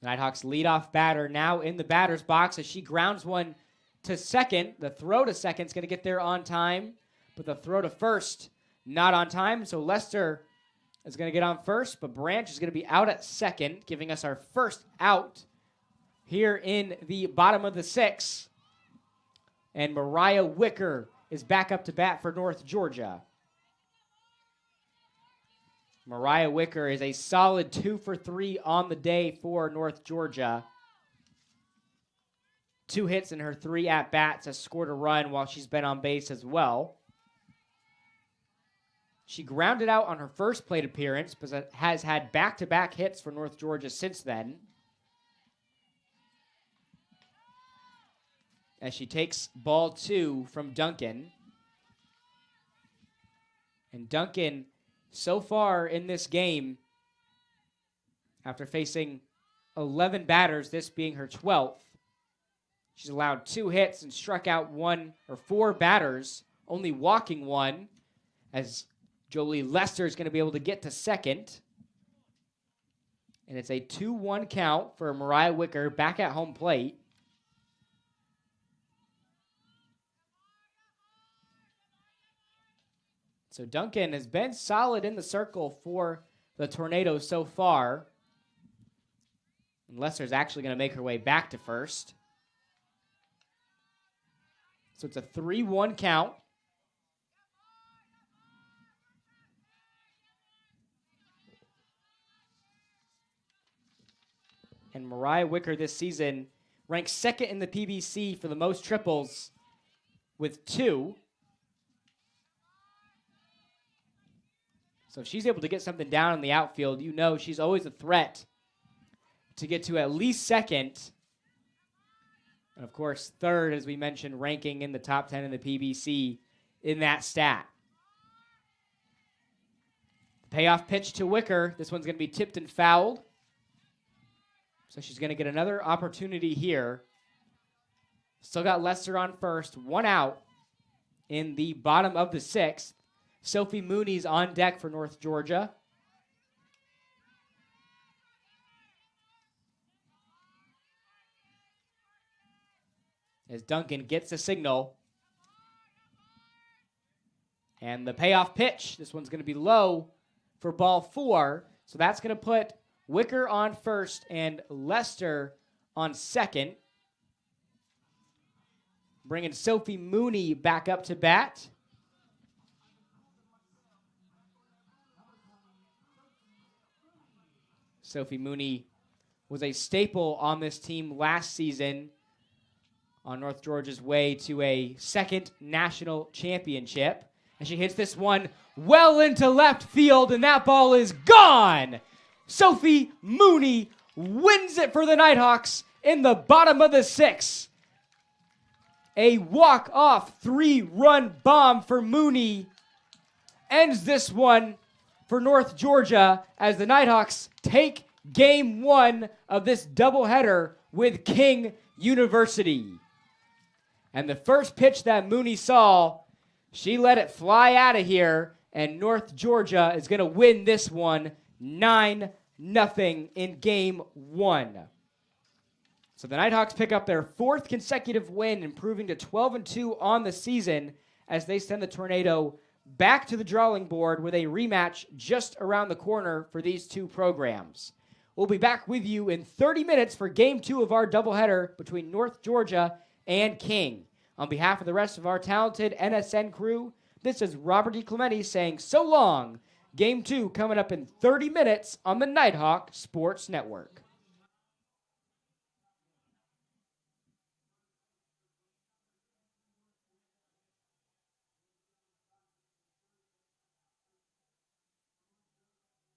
Nighthawks leadoff batter now in the batter's box as she grounds one to second. The throw to second is going to get there on time, but the throw to first not on time. So Lester is going to get on first, but Branch is going to be out at second, giving us our first out here in the bottom of the 6th. And Mariah Wicker is back up to bat for North Georgia. Mariah Wicker is a solid 2 for 3 on the day for North Georgia. 2 hits in her 3 at-bats, has scored a run while she's been on base as well. She grounded out on her first plate appearance, but has had back-to-back hits for North Georgia since then. As she takes ball 2 from Duncan. And Duncan, so far in this game, after facing 11 batters, this being her 12th, she's allowed 2 hits and struck out 4 batters, only walking 1, as Jolie Lester is going to be able to get to second. And it's a 2-1 count for Mariah Wicker back at home plate. So Duncan has been solid in the circle for the Tornadoes so far. And Lester's actually going to make her way back to first. So it's a 3-1 count. And Mariah Wicker this season ranks second in the PBC for the most triples with 2. So if she's able to get something down in the outfield, you know she's always a threat to get to at least second. And of course, third, as we mentioned, ranking in the top 10 in the PBC in that stat. Payoff pitch to Wicker. This one's going to be tipped and fouled. So she's going to get another opportunity here. Still got Lester on first. 1 out in the bottom of the 6th. Sophie Mooney's on deck for North Georgia. As Duncan gets a signal. And the payoff pitch. This one's going to be low for ball 4. So that's going to put Wicker on first and Lester on second. Bringing Sophie Mooney back up to bat. Sophie Mooney was a staple on this team last season on North Georgia's way to a second national championship. And she hits this one well into left field, and that ball is gone. Sophie Mooney wins it for the Nighthawks in the bottom of the 6th. A walk-off 3-run bomb for Mooney ends this one for North Georgia as the Nighthawks take game 1 of this doubleheader with King University. And the first pitch that Mooney saw, she let it fly out of here, and North Georgia is going to win this one 9-0 in game 1. So the Nighthawks pick up their 4th consecutive win, improving to 12-2 on the season as they send the Tornado back to the drawing board with a rematch just around the corner for these 2 programs. We'll be back with you in 30 minutes for game 2 of our doubleheader between North Georgia and King. On behalf of the rest of our talented NSN crew, this is Robert DiClemente saying so long. Game 2 coming up in 30 minutes on the Nighthawk Sports Network.